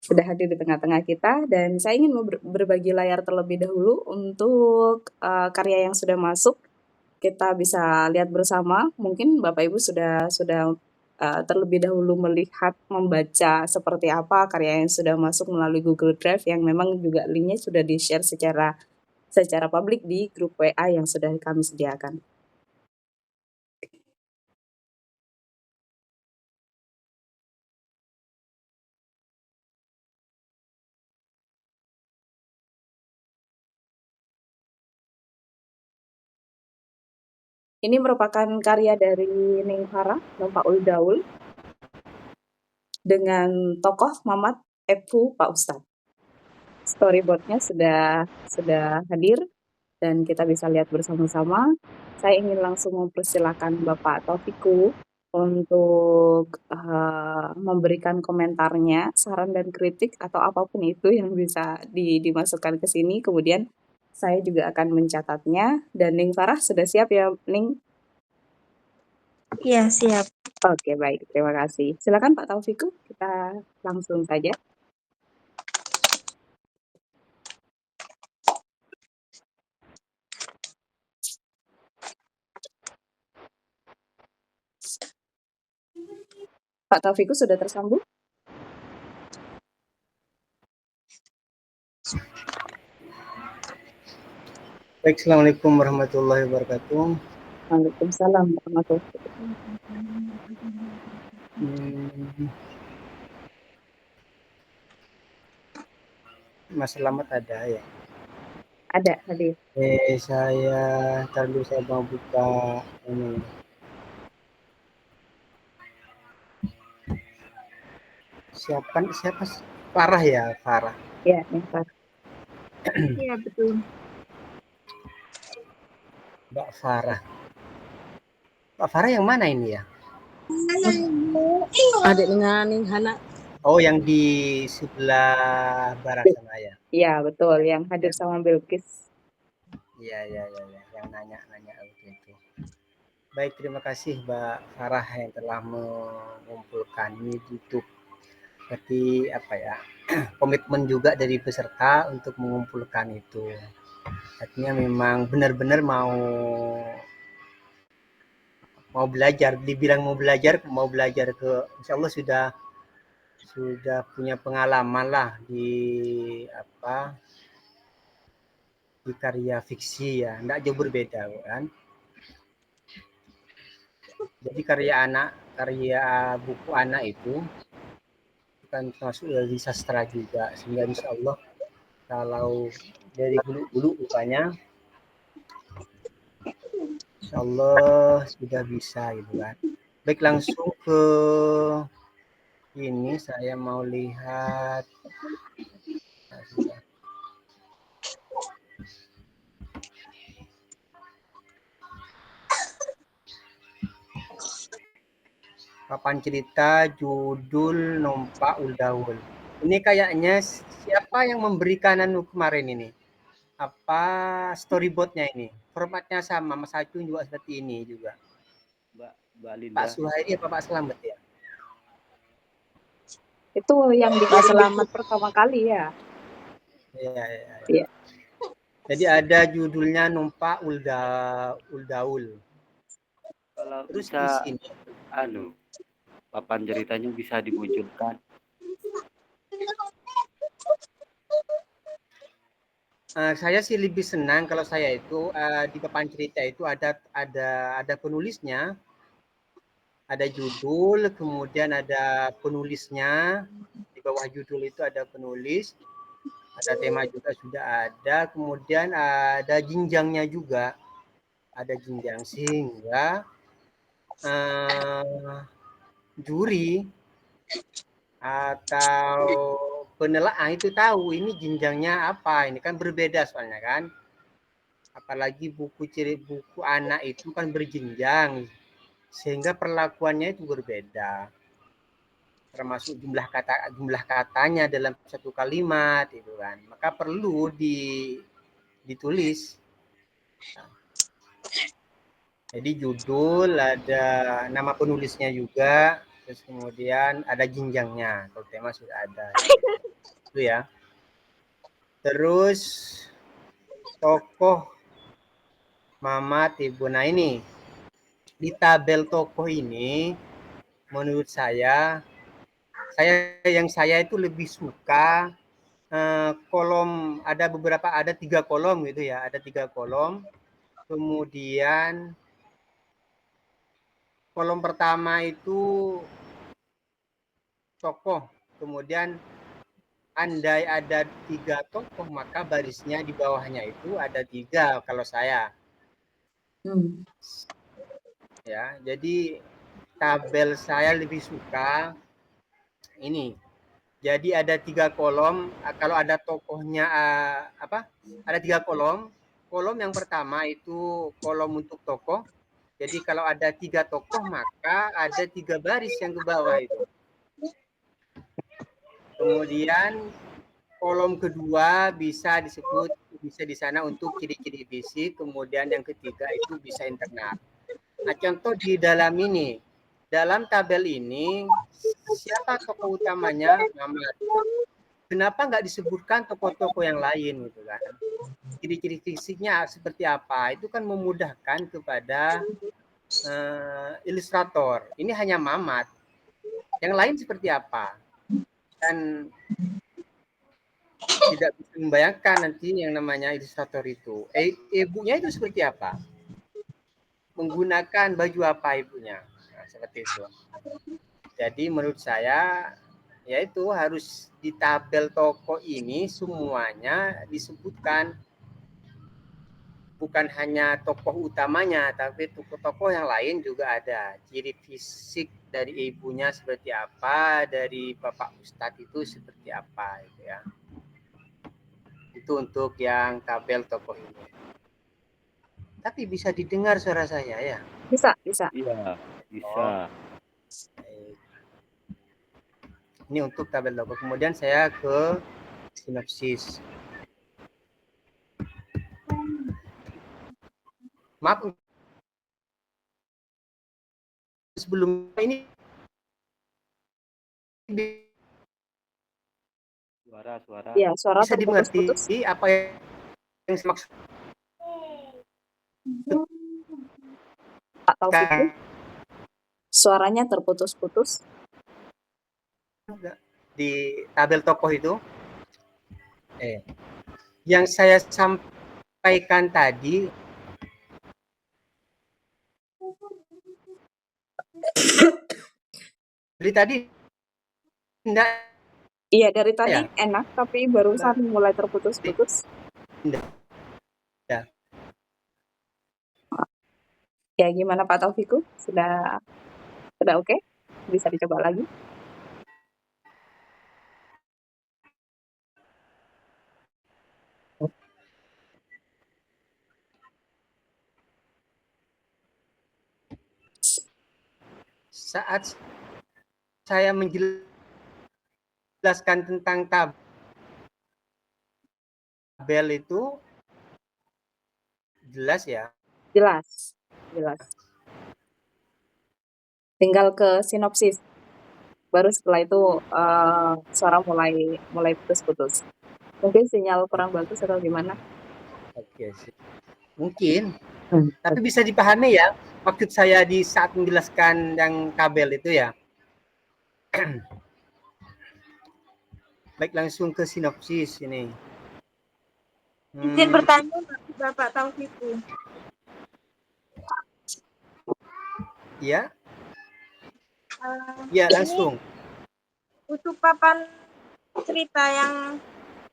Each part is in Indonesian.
sudah hadir di tengah-tengah kita dan saya ingin berbagi layar terlebih dahulu untuk karya yang sudah masuk. Kita bisa lihat bersama, mungkin Bapak Ibu sudah terlebih dahulu membaca seperti apa karya yang sudah masuk melalui Google Drive yang memang juga linknya sudah di-share secara publik di grup WA yang sudah kami sediakan. Ini merupakan karya dari Ning Farah, Numpak Uldaul, dengan tokoh Mamat Epfu Pak Ustadz. Storyboard-nya sudah hadir dan kita bisa lihat bersama-sama. Saya ingin langsung mempersilakan Bapak Taufiku untuk memberikan komentarnya, saran dan kritik atau apapun itu yang bisa dimasukkan ke sini. Kemudian saya juga akan mencatatnya. Dan Ning Farah sudah siap ya, Ning? Iya, siap. Oke, baik. Terima kasih. Silakan Pak Taufiku, kita langsung saja. Pak Taufiku sudah tersambung? Baik, Assalamualaikum warahmatullahi wabarakatuh. Waalaikumsalam warahmatullahi wabarakatuh. Mas Selamat ada ya? Ada, hadir. Saya mau buka ini. Siapa? Farah ya, Farah. Ya, Ning Farah. Iya, betul. Mbak Farah. Mbak Farah yang mana ini ya? Adik dengan Ning Hana. Oh, yang di sebelah barat sana ya? Iya, betul. Yang hadir sama Bilqis. Iya. Yang nanya itu. Baik, terima kasih Mbak Farah yang telah mengumpulkan ini untuk berarti apa ya? Komitmen juga dari peserta untuk mengumpulkan itu. Artinya memang benar-benar mau belajar, dibilang mau belajar ke insya Allah sudah punya pengalaman lah di karya fiksi ya, enggak jauh berbeda kan. Jadi karya buku anak itu kan termasuk dari sastra juga, sehingga insya Allah kalau dari dulu rupanya insya Allah sudah bisa gitu kan. Baik, langsung ke ini saya mau lihat. Papan cerita judul Numpak Uldaul. Ini kayaknya siapa yang memberikan kemarin ini? Apa storyboardnya ini? Formatnya sama, Mas Acung juga seperti ini juga. Mbak Linda. Pak Suhairi apa Pak Selamat ya? Itu yang di Selamat pertama kali ya? Iya. Jadi ada judulnya Numpak Uldaul. Kalau terus bisa, di sini papan ceritanya bisa dimunculkan. Saya sih lebih senang kalau saya itu di papan cerita itu ada penulisnya, ada judul, kemudian ada penulisnya, di bawah judul itu ada penulis, ada tema juga sudah ada, kemudian ada jenjangnya juga, ada jenjang sehingga juri atau penelaah itu tahu ini jenjangnya apa, ini kan berbeda soalnya kan. Apalagi buku anak itu kan berjenjang, sehingga perlakuannya itu berbeda. Termasuk jumlah katanya dalam satu kalimat itu kan. Maka perlu ditulis. Jadi judul, ada nama penulisnya juga, Terus kemudian ada jenjangnya, kalau tema sudah ada. Itu ya. Terus tokoh Mamat Ibu. Nah ini di tabel tokoh ini menurut saya itu lebih suka kolom, ada 3 kolom gitu ya, ada 3 kolom. Kemudian kolom pertama itu tokoh, kemudian andai ada 3 tokoh maka barisnya di bawahnya itu ada 3 kalau saya. Ya, jadi tabel saya lebih suka ini. Jadi ada 3 kolom, kalau ada tokohnya ada 3 kolom. Kolom yang pertama itu kolom untuk tokoh. Jadi kalau ada 3 tokoh maka ada 3 baris yang ke bawah itu. Kemudian kolom kedua bisa di sana untuk ciri-ciri fisik, kemudian yang ketiga itu bisa internal. Nah, contoh di dalam ini, dalam tabel ini siapa tokoh utamanya? Mamat. Kenapa nggak disebutkan tokoh-tokoh yang lain gitu kan? Ciri-ciri fisiknya seperti apa? Itu kan memudahkan kepada ilustrator. Ini hanya Mamat. Yang lain seperti apa? Dan tidak bisa membayangkan nanti yang namanya ilustrator itu. Ibunya itu seperti apa? Menggunakan baju apa ibunya? Nah, seperti itu. Jadi menurut saya yaitu harus di tabel tokoh ini semuanya disebutkan, bukan hanya tokoh utamanya tapi tokoh-tokoh yang lain juga ada. Ciri fisik dari ibunya seperti apa, dari Bapak Ustadz itu seperti apa gitu ya. Itu untuk yang tabel tokoh ini. Tapi bisa didengar suara saya ya? Bisa, bisa. Iya, bisa. Ini untuk tabel tokoh. Kemudian saya ke sinopsis. Maaf, sebelum ini Suara. Iya, suara bisa dimengerti terputus-putus. apa yang saya maksud. Pak Taufikku, suaranya terputus-putus. Di tabel tokoh itu. Yang saya sampaikan tadi dari tadi enggak. Iya, dari tadi Ya. enak, tapi barusan mulai terputus-putus. Enggak. Ya. Ya, gimana Pak Taufikku? Sudah oke? Bisa dicoba lagi? Saat saya menjelaskan tentang tabel itu jelas ya? Jelas. Tinggal ke sinopsis. Baru setelah itu suara mulai putus-putus. Mungkin sinyal kurang bagus atau gimana? Oke, mungkin. Tapi bisa dipahami ya maksud saya di saat menjelaskan yang tabel itu ya. Baik, langsung ke sinopsis ini. Izin bertanya Bapak Taufikku. Ya. Ya, langsung. Untuk papan cerita yang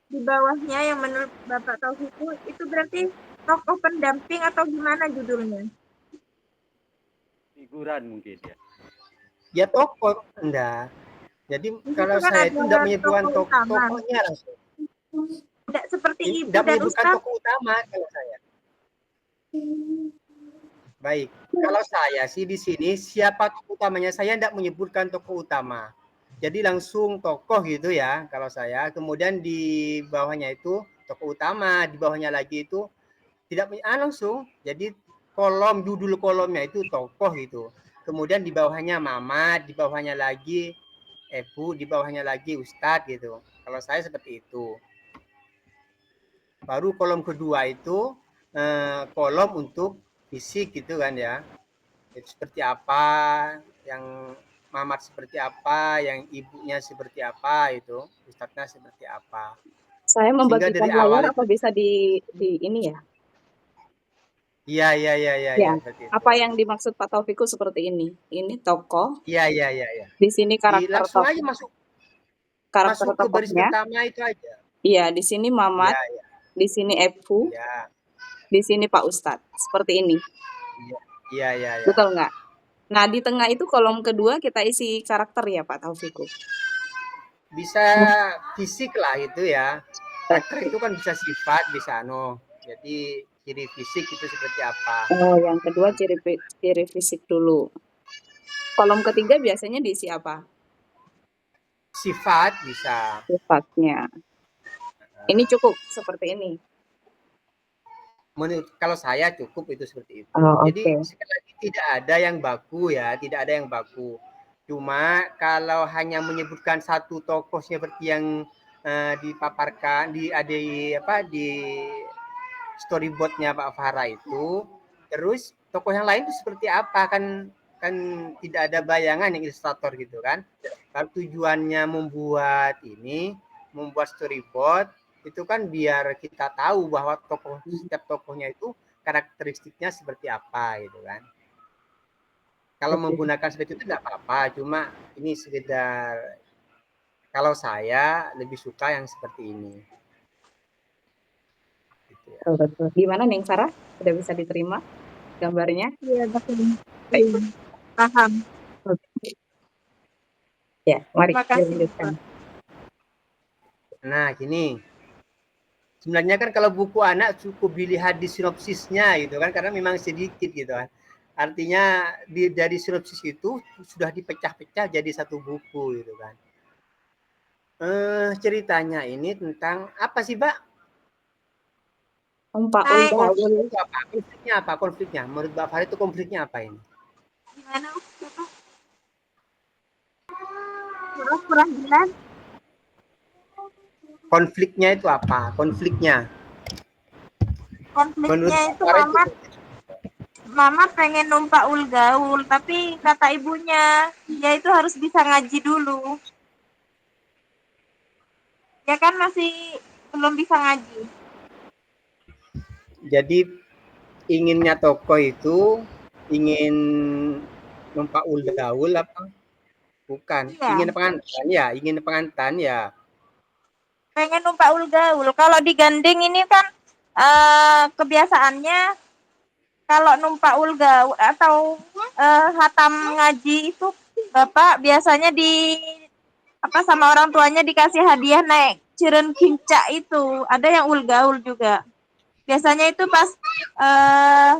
di bawahnya yang menurut Bapak Taufikku itu berarti tokoh pendamping atau gimana judulnya? Figuran mungkin ya. Ya tokoh, enggak. Jadi kalau kan saya itu tidak menyebutkan tokohnya langsung. Tidak seperti ibu tidak dan menyebutkan Ustaz. tokoh utama kalau saya. Baik, kalau saya sih di sini siapa tokoh utamanya saya tidak menyebutkan tokoh utama. Jadi langsung tokoh gitu ya kalau saya. Kemudian di bawahnya itu tokoh utama, di bawahnya lagi itu tidak langsung. Jadi judul kolomnya itu tokoh gitu. kemudian di bawahnya Mamat, di bawahnya lagi Ebu, di bawahnya lagi Ustadz gitu. Kalau saya seperti itu. Baru kolom kedua itu kolom untuk fisik gitu kan ya. Itu seperti apa, yang Mamat seperti apa, yang ibunya seperti apa itu, Ustadznya seperti apa. Saya Sehingga membagikan dari layar awal apa itu bisa di ini ya? iya Ya, seperti itu. apa yang dimaksud Pak Taufiku seperti ini? Ini tokoh, Iya. di sini karakter Langsung aja masuk ke baris tokohnya. pertama itu aja. Iya, di sini Mamat, Iya, di sini Ebu, iya. di sini Pak Ustadz. Seperti ini. Iya. Betul nggak? Nah, di tengah itu kolom kedua kita isi karakter ya Pak Taufiku. Bisa fisik lah itu ya. Karakter itu kan bisa sifat, bisa Jadi ciri fisik itu seperti apa. Oh, yang kedua ciri fisik dulu. Kolom ketiga biasanya diisi apa? Sifat bisa. Sifatnya. Ini cukup seperti ini. Menurut kalau saya cukup itu seperti itu. Oh, Jadi oke. sekali lagi tidak ada yang baku ya, tidak ada yang baku. Cuma kalau hanya menyebutkan satu tokoh seperti yang dipaparkan di storyboardnya Pak Farah itu, terus tokoh yang lain itu seperti apa kan tidak ada bayangan yang ilustrator gitu kan. Kalau tujuannya membuat storyboard itu kan biar kita tahu bahwa setiap tokohnya itu karakteristiknya seperti apa gitu kan. Kalau menggunakan seperti itu tidak apa-apa, cuma ini sekedar kalau saya lebih suka yang seperti ini. Gitu ya. Betul. Gimana Neng Sarah? Sudah bisa diterima gambarnya? Iya, betul. Iya, paham. Oke. Ya, mari Terima kasih, dilanjutkan. Pak. Nah, gini. Sebenarnya kan kalau buku anak cukup dilihat di sinopsisnya gitu kan, karena memang sedikit gitu kan. Artinya dari sinopsis itu sudah dipecah-pecah jadi satu buku gitu kan. Ceritanya ini tentang apa sih, Mbak? Pak Ulda, Konfliknya apa? Konfliknya? Menurut Mbak Farid itu konfliknya apa ini? Gimana, Bapak? Kurang jelas. Konfliknya itu apa? Konfliknya itu Mama pengen numpak ulgaul, tapi kata ibunya dia itu harus bisa ngaji dulu. Ya kan masih belum bisa ngaji. Jadi inginnya tokoh itu ingin numpak ulgaul apa? Bukan. Iya. Ingin pengantan ya. Pengen numpak ulgaul. Kalau digandeng ini kan kebiasaannya kalau numpak ulgaul atau hatam ngaji itu Bapak biasanya sama orang tuanya dikasih hadiah naik ciren kincak itu. Ada yang ulgaul juga. Biasanya itu pas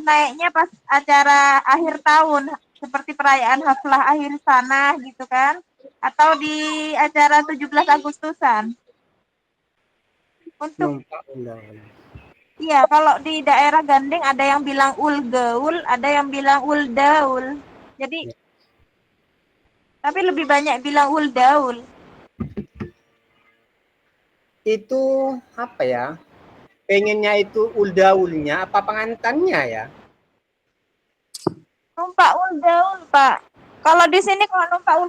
naiknya pas acara akhir tahun seperti perayaan haflah akhir sana gitu kan, atau di acara 17 Agustusan. Untuk iya, kalau di daerah Gandeng ada yang bilang ulgaul, ada yang bilang uldaul. Jadi tapi lebih banyak bilang uldaul. Itu apa ya? Pengennya itu uldaulnya apa pengantannya ya? Numpak uldaul, Pak. Kalau di sini kalau numpak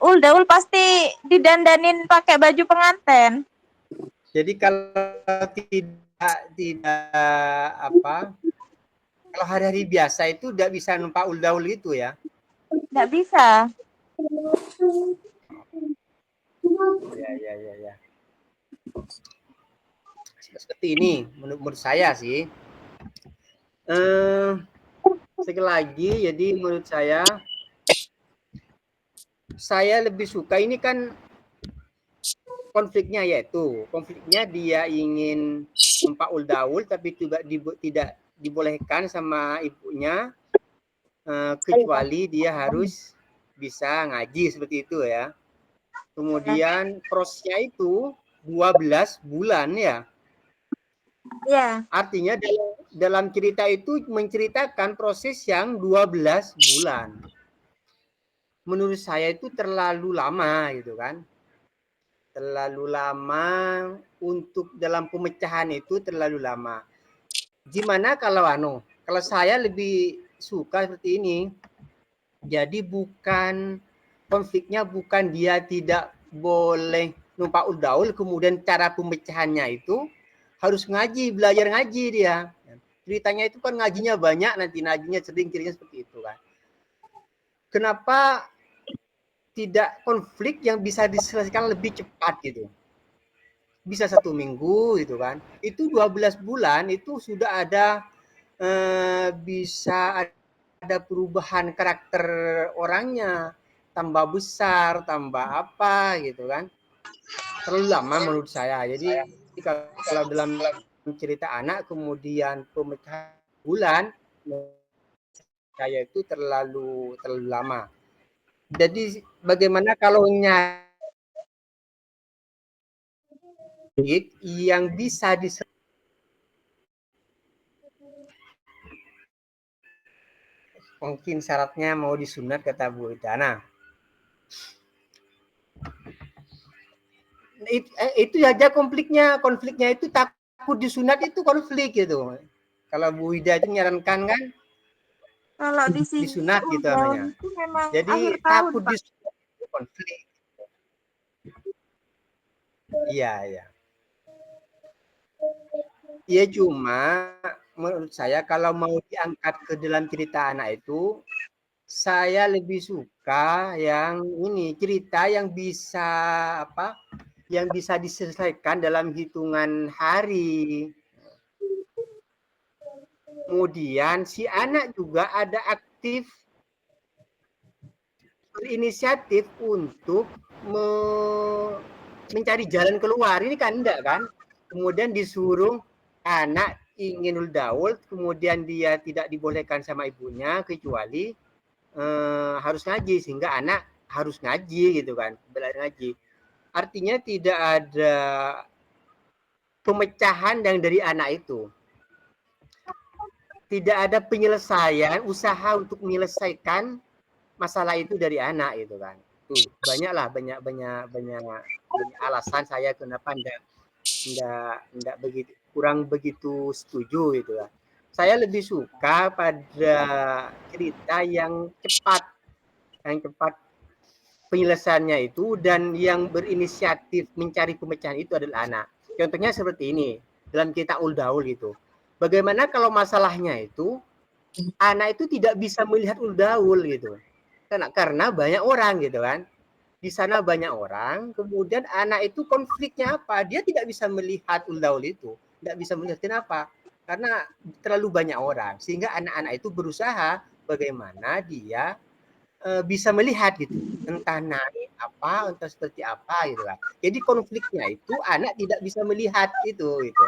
uldaul pasti didandanin pakai baju pengantin. Jadi kalau tidak apa? Kalau hari-hari biasa itu tidak bisa numpak uldaul itu ya? Tidak bisa. Ya. Seperti ini menurut saya sih. Sekali lagi, jadi menurut saya lebih suka ini kan konfliknya dia ingin numpak uldaul tapi juga tidak dibolehkan sama ibunya kecuali dia harus bisa ngaji seperti itu ya. Kemudian prosesnya itu 12 bulan ya. Ya. Artinya dalam cerita itu menceritakan proses yang 12 bulan. menurut saya itu terlalu lama gitu kan. Terlalu lama untuk dalam pemecahan itu terlalu lama. Gimana kalau saya lebih suka seperti ini. Jadi konfliknya bukan dia tidak boleh numpak uldaul, kemudian cara pemecahannya itu harus belajar ngaji dia. Ceritanya itu kan ngajinya banyak, nanti ngajinya sering kirinya seperti itu kan. Kenapa tidak konflik yang bisa diselesaikan lebih cepat gitu? Bisa 1 minggu gitu kan. Itu 12 bulan itu sudah ada bisa ada perubahan karakter orangnya, tambah besar, tambah apa gitu kan. Terlalu lama menurut saya. Jadi kalau dalam cerita anak kemudian pemecahan bulan, saya itu terlalu lama. Jadi bagaimana kalau yang bisa mungkin syaratnya mau disunat kata Bu Idana. Itu aja konfliknya itu takut disunat itu konflik gitu. Kalau Bu Ida itu menyarankan kan Kalau di sini disunat gitu uldaul namanya. itu memang akhir Jadi tahun, takut Pak. disunat itu konflik. Iya, iya. Iya cuma menurut saya kalau mau diangkat ke dalam cerita anak itu saya lebih suka yang ini cerita yang bisa apa? Yang bisa diselesaikan dalam hitungan hari. Kemudian si anak juga ada aktif berinisiatif untuk mencari jalan keluar. Ini kan enggak kan? Kemudian disuruh anak ingin uldaul, kemudian dia tidak dibolehkan sama ibunya kecuali harus ngaji, sehingga anak harus ngaji gitu kan, belajar ngaji. Artinya tidak ada pemecahan yang dari anak itu. Tidak ada penyelesaian, usaha untuk menyelesaikan masalah itu dari anak gitu kan. Tuh, banyak alasan saya kenapa enggak begitu kurang begitu setuju gitu ya. Saya lebih suka pada cerita yang cepat penyelesaiannya itu dan yang berinisiatif mencari pemecahan itu adalah anak. Contohnya seperti ini, dalam kita uldaul gitu. Bagaimana kalau masalahnya itu anak itu tidak bisa melihat uldaul gitu. Karena banyak orang gitu kan. Di sana banyak orang, kemudian anak itu konfliknya apa? Dia tidak bisa melihat uldaul itu. Tidak bisa melihat kenapa? Karena terlalu banyak orang. Sehingga anak-anak itu berusaha bagaimana dia bisa melihat gitu. Entah naik apa, entah seperti apa gitu kan. Jadi konfliknya itu anak tidak bisa melihat itu gitu.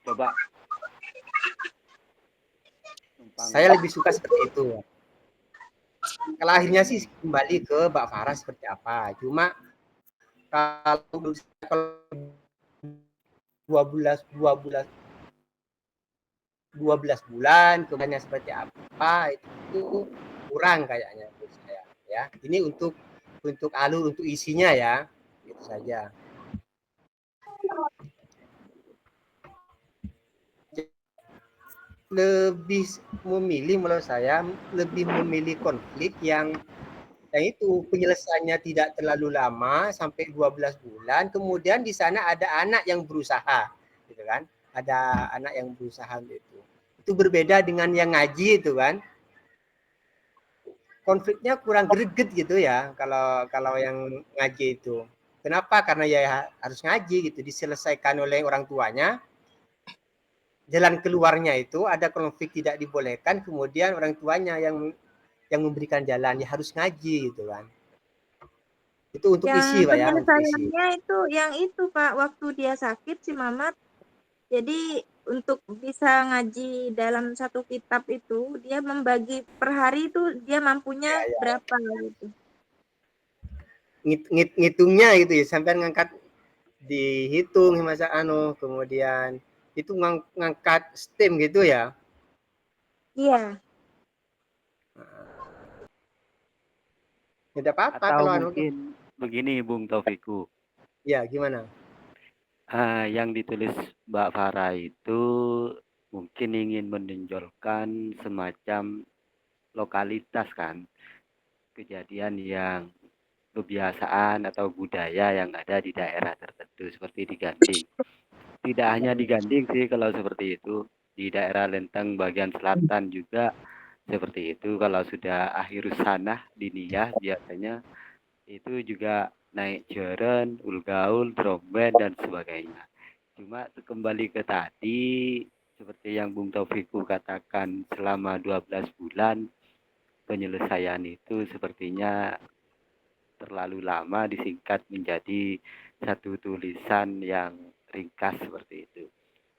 Coba Saya lebih suka seperti itu. Kalau akhirnya sih kembali ke Mbak Farah seperti apa. Cuma kalau 12 bulan kemudiannya seperti apa itu kurang kayaknya menurut saya ya. Ini untuk alur untuk isinya ya. Itu saja. Menurut saya lebih memilih konflik yang itu penyelesaiannya tidak terlalu lama sampai 12 bulan, kemudian di sana ada anak yang berusaha gitu kan, ada anak yang berusaha gitu. Itu berbeda dengan yang ngaji itu kan, konfliknya kurang greget gitu ya kalau yang ngaji itu. Kenapa? Karena ya harus ngaji gitu, diselesaikan oleh orang tuanya. Jalan keluarnya itu ada konflik tidak dibolehkan, kemudian orang tuanya yang memberikan jalan, ya harus ngaji gitu kan. Itu untuk Yang isi Pak ya, untuk isi. penyelesaiannya itu yang itu Pak, waktu dia sakit si Mamat. Jadi untuk bisa ngaji dalam satu kitab itu dia membagi per hari itu dia mampunya Ya, ya. berapa gitu. Ngitungnya gitu ya, sampai ngangkat dihitung masa kemudian itu ngangkat stem gitu ya. Iya. Tidak apa-apa Atau kalau mungkin begini Bung Taufiku, ya gimana? yang ditulis Mbak Farah itu mungkin ingin menonjolkan semacam lokalitas kan, kejadian yang kebiasaan atau budaya yang ada di daerah tertentu seperti di Ganding. Tidak hanya di Ganding sih kalau seperti itu, di daerah Lenteng bagian selatan juga seperti itu. Kalau sudah akhir sanah diniyah biasanya itu juga naik jeren, ulgaul, drum band dan sebagainya. Cuma kembali ke tadi seperti yang Bung Taufiku katakan selama 12 bulan penyelesaian itu sepertinya terlalu lama disingkat menjadi satu tulisan yang ringkas seperti itu.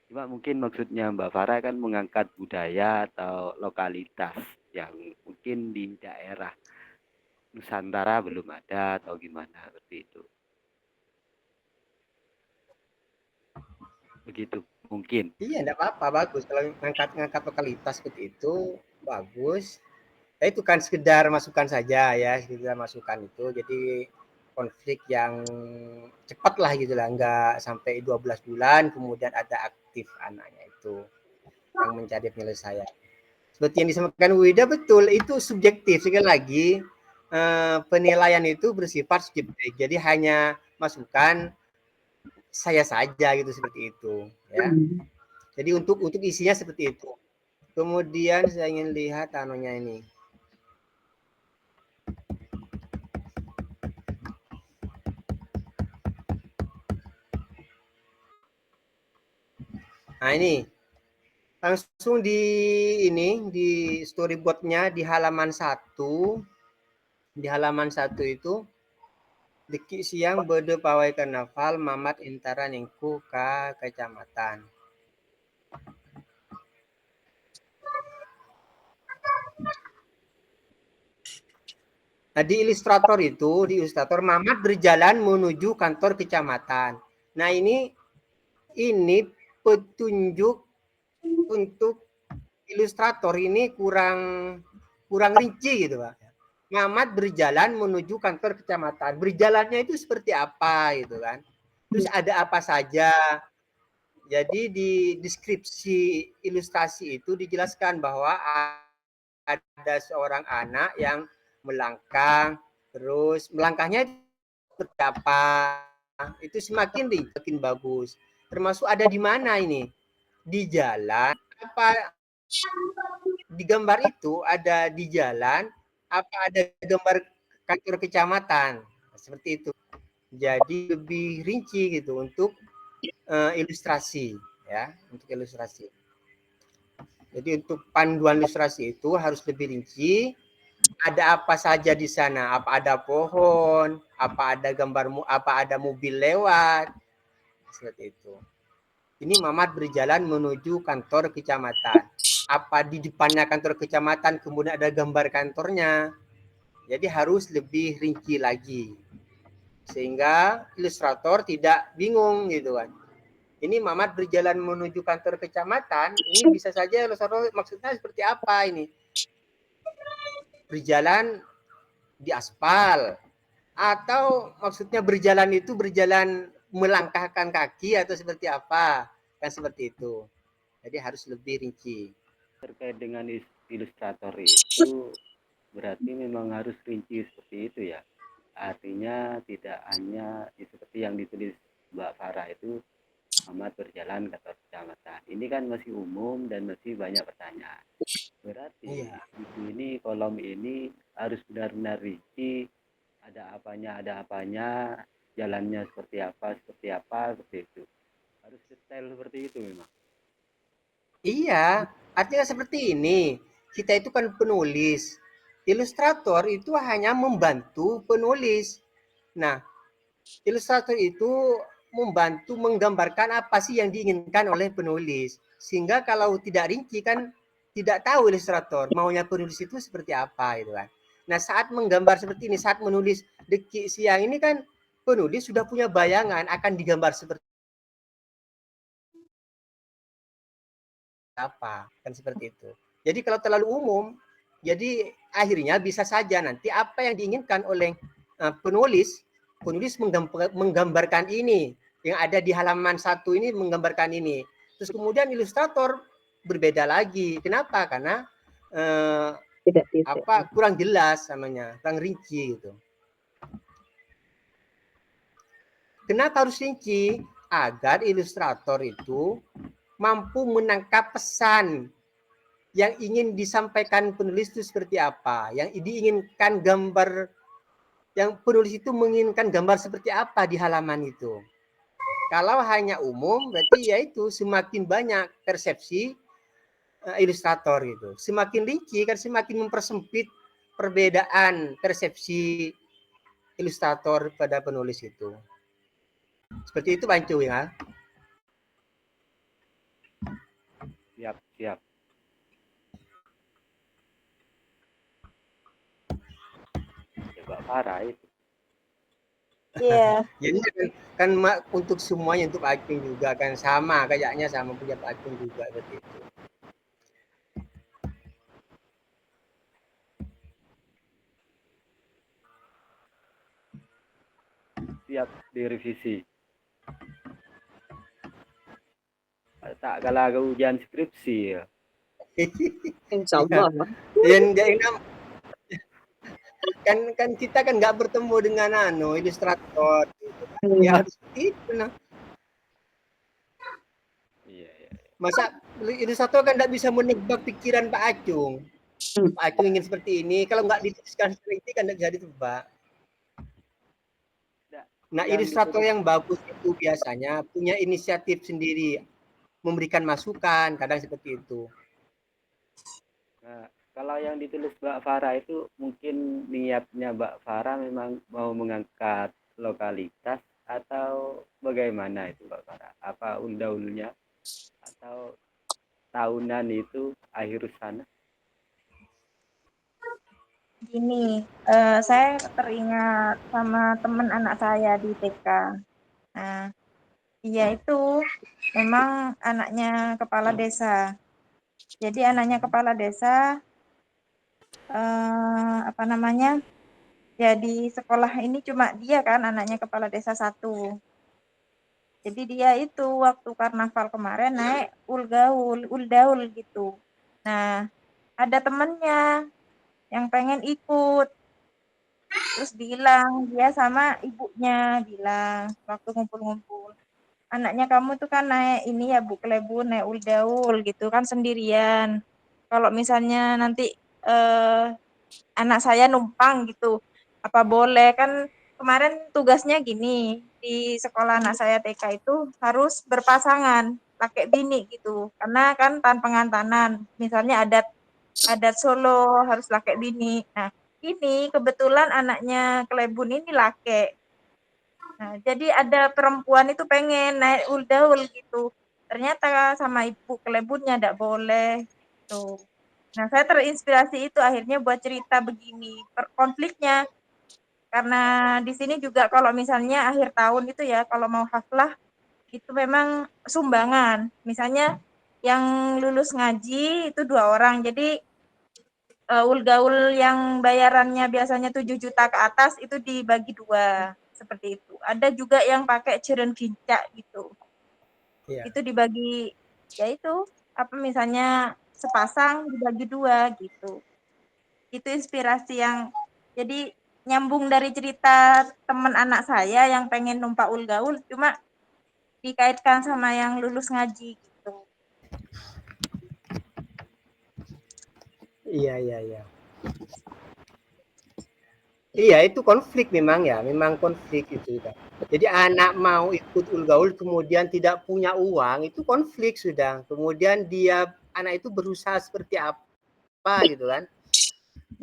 Cuma mungkin maksudnya Mbak Farah kan mengangkat budaya atau lokalitas yang mungkin di daerah Nusantara belum ada atau gimana seperti itu. Begitu mungkin. Iya, enggak apa-apa, bagus. Kalau ngangkat lokalitas seperti itu, bagus. Ya itu kan sekedar masukan saja ya, sekedar masukan itu. Jadi konflik yang cepat lah gitu lah, enggak sampai 12 bulan kemudian ada aktif anaknya itu yang mencari penyelesaian. Seperti yang disampaikan Wida betul, itu subjektif. Sekali lagi, penilaian itu bersifat subjektif. Jadi hanya masukan saya saja gitu seperti itu ya. Jadi untuk isinya seperti itu. Kemudian saya ingin lihat anunya ini. Nah ini langsung di ini di storyboardnya di halaman 1. Di halaman 1 itu Deki siang bede pawai karnaval mamat intara ningku ka kecamatan. Nah, di ilustrator Mamat berjalan menuju kantor kecamatan. Nah, ini petunjuk untuk ilustrator ini kurang rinci gitu, Pak. Mamat berjalan menuju kantor kecamatan. Berjalannya itu seperti apa gitu kan. Terus ada apa saja. Jadi di deskripsi ilustrasi itu dijelaskan bahwa ada seorang anak yang melangkah, terus melangkahnya seperti apa. Itu semakin bagus. Termasuk ada di mana ini? Di jalan apa di gambar itu ada di jalan apa ada gambar kantor kecamatan seperti itu. Jadi lebih rinci gitu untuk ilustrasi ya, untuk ilustrasi. Jadi untuk panduan ilustrasi itu harus lebih rinci. Ada apa saja di sana? Apa ada pohon? Apa ada apa ada mobil lewat? Seperti itu. Ini Mamat berjalan menuju kantor kecamatan. Apa di depannya kantor kecamatan kemudian ada gambar kantornya? Jadi harus lebih rinci lagi. Sehingga ilustrator tidak bingung gitu kan. Ini Mamat berjalan menuju kantor kecamatan, ini bisa saja ilustrator maksudnya seperti apa ini? Berjalan di aspal atau maksudnya berjalan itu berjalan melangkahkan kaki atau seperti apa? Kan seperti itu. Jadi harus lebih rinci. Terkait dengan ilustrator itu berarti memang harus rinci seperti itu ya. Artinya tidak hanya seperti yang ditulis Mbak Farah itu amat berjalan ke kecamatan. Ini kan masih umum dan masih banyak pertanyaan. Berarti Iya. ini kolom ini harus benar-benar rinci, ada apanya, jalannya seperti apa, seperti itu. Harus detail seperti itu memang. Iya, artinya seperti ini. Kita itu kan penulis. Ilustrator itu hanya membantu penulis. Nah, ilustrator itu membantu menggambarkan apa sih yang diinginkan oleh penulis. Sehingga kalau tidak rinci kan tidak tahu ilustrator maunya penulis itu seperti apa gitu kan. Nah, saat menggambar seperti ini, saat menulis Deki Siang ini kan penulis sudah punya bayangan akan digambar seperti apa, kan seperti itu. Jadi kalau terlalu umum, Jadi akhirnya bisa saja nanti apa yang diinginkan oleh penulis menggambarkan ini, yang ada di halaman 1 ini menggambarkan ini. Terus kemudian ilustrator berbeda lagi. Kenapa? Karena Tidak detail. kurang jelas namanya, kurang rinci gitu. Kenapa harus rinci? Agar ilustrator itu mampu menangkap pesan yang ingin disampaikan penulis itu seperti apa, yang diinginkan gambar, yang penulis itu menginginkan gambar seperti apa di halaman itu. Kalau hanya umum, berarti yaitu semakin banyak persepsi ilustrator itu. Semakin rinci kan semakin mempersempit perbedaan persepsi ilustrator pada penulis itu. Seperti itu Pak Cu ya. Siap, siap. Ya, Mbak Farah itu. Iya. Jadi kan untuk semuanya, untuk Pak Acung juga kan sama, kayaknya sama punya Pak Acung juga seperti itu. Siap direvisi. Tak kalah ke ujian skripsi ya. Insya Allah. kan kita kan nggak bertemu dengan ilustrator gitu kan. Ya harus itu nah. Iya. Masa ilustrator kan nggak bisa menebak pikiran Pak Acung. Pak Acung ingin seperti ini, kalau nggak dituliskan seperti ini kan nggak bisa ditebak. Nah, ilustrator yang bagus itu biasanya punya inisiatif sendiri, memberikan masukan, kadang seperti itu. Nah, kalau yang ditulis Mbak Farah itu mungkin niatnya Mbak Farah memang mau mengangkat lokalitas atau bagaimana itu Mbak Farah? Apa undang-undangnya atau tahunan itu akhir sana? Gini, saya teringat sama teman anak saya di TK. Nah, dia itu memang anaknya kepala desa. Jadi anaknya kepala desa, jadi sekolah ini cuma dia kan anaknya kepala desa 1. Jadi dia itu waktu karnaval kemarin naik uldaul gitu. Nah, ada temennya yang pengen ikut. Terus bilang, dia sama ibunya bilang waktu ngumpul-ngumpul, anaknya kamu tuh kan naik ini ya Bu Klebun, naik uldaul gitu kan sendirian. Kalau misalnya nanti anak saya numpang gitu, apa boleh? Kan kemarin tugasnya gini, di sekolah anak saya TK itu harus berpasangan, pakai bini gitu. Karena kan tan pengantanan, misalnya adat Solo harus pakai bini. Nah, ini kebetulan anaknya Klebun ini laki. Nah, jadi ada perempuan itu pengen naik uldaul gitu. Ternyata sama ibu Klebunnya enggak boleh gitu. Nah, saya terinspirasi itu akhirnya buat cerita begini. Konfliknya karena di sini juga kalau misalnya akhir tahun itu ya, kalau mau haflah itu memang sumbangan. Misalnya yang lulus ngaji itu 2 orang. Jadi ulgaul yang bayarannya biasanya 7 juta ke atas itu dibagi 2 seperti itu. Ada juga yang pakai ceren gincak gitu. Iya. Itu dibagi ya itu apa misalnya sepasang dibagi 2 gitu. Itu inspirasi yang jadi nyambung dari cerita teman anak saya yang pengen numpak ulgaul cuma dikaitkan sama yang lulus ngaji gitu. Iya. Iya, itu konflik memang ya, memang konflik itu sudah. Jadi anak mau ikut ulgaul kemudian tidak punya uang, itu konflik sudah. Kemudian anak itu berusaha seperti apa gitu kan.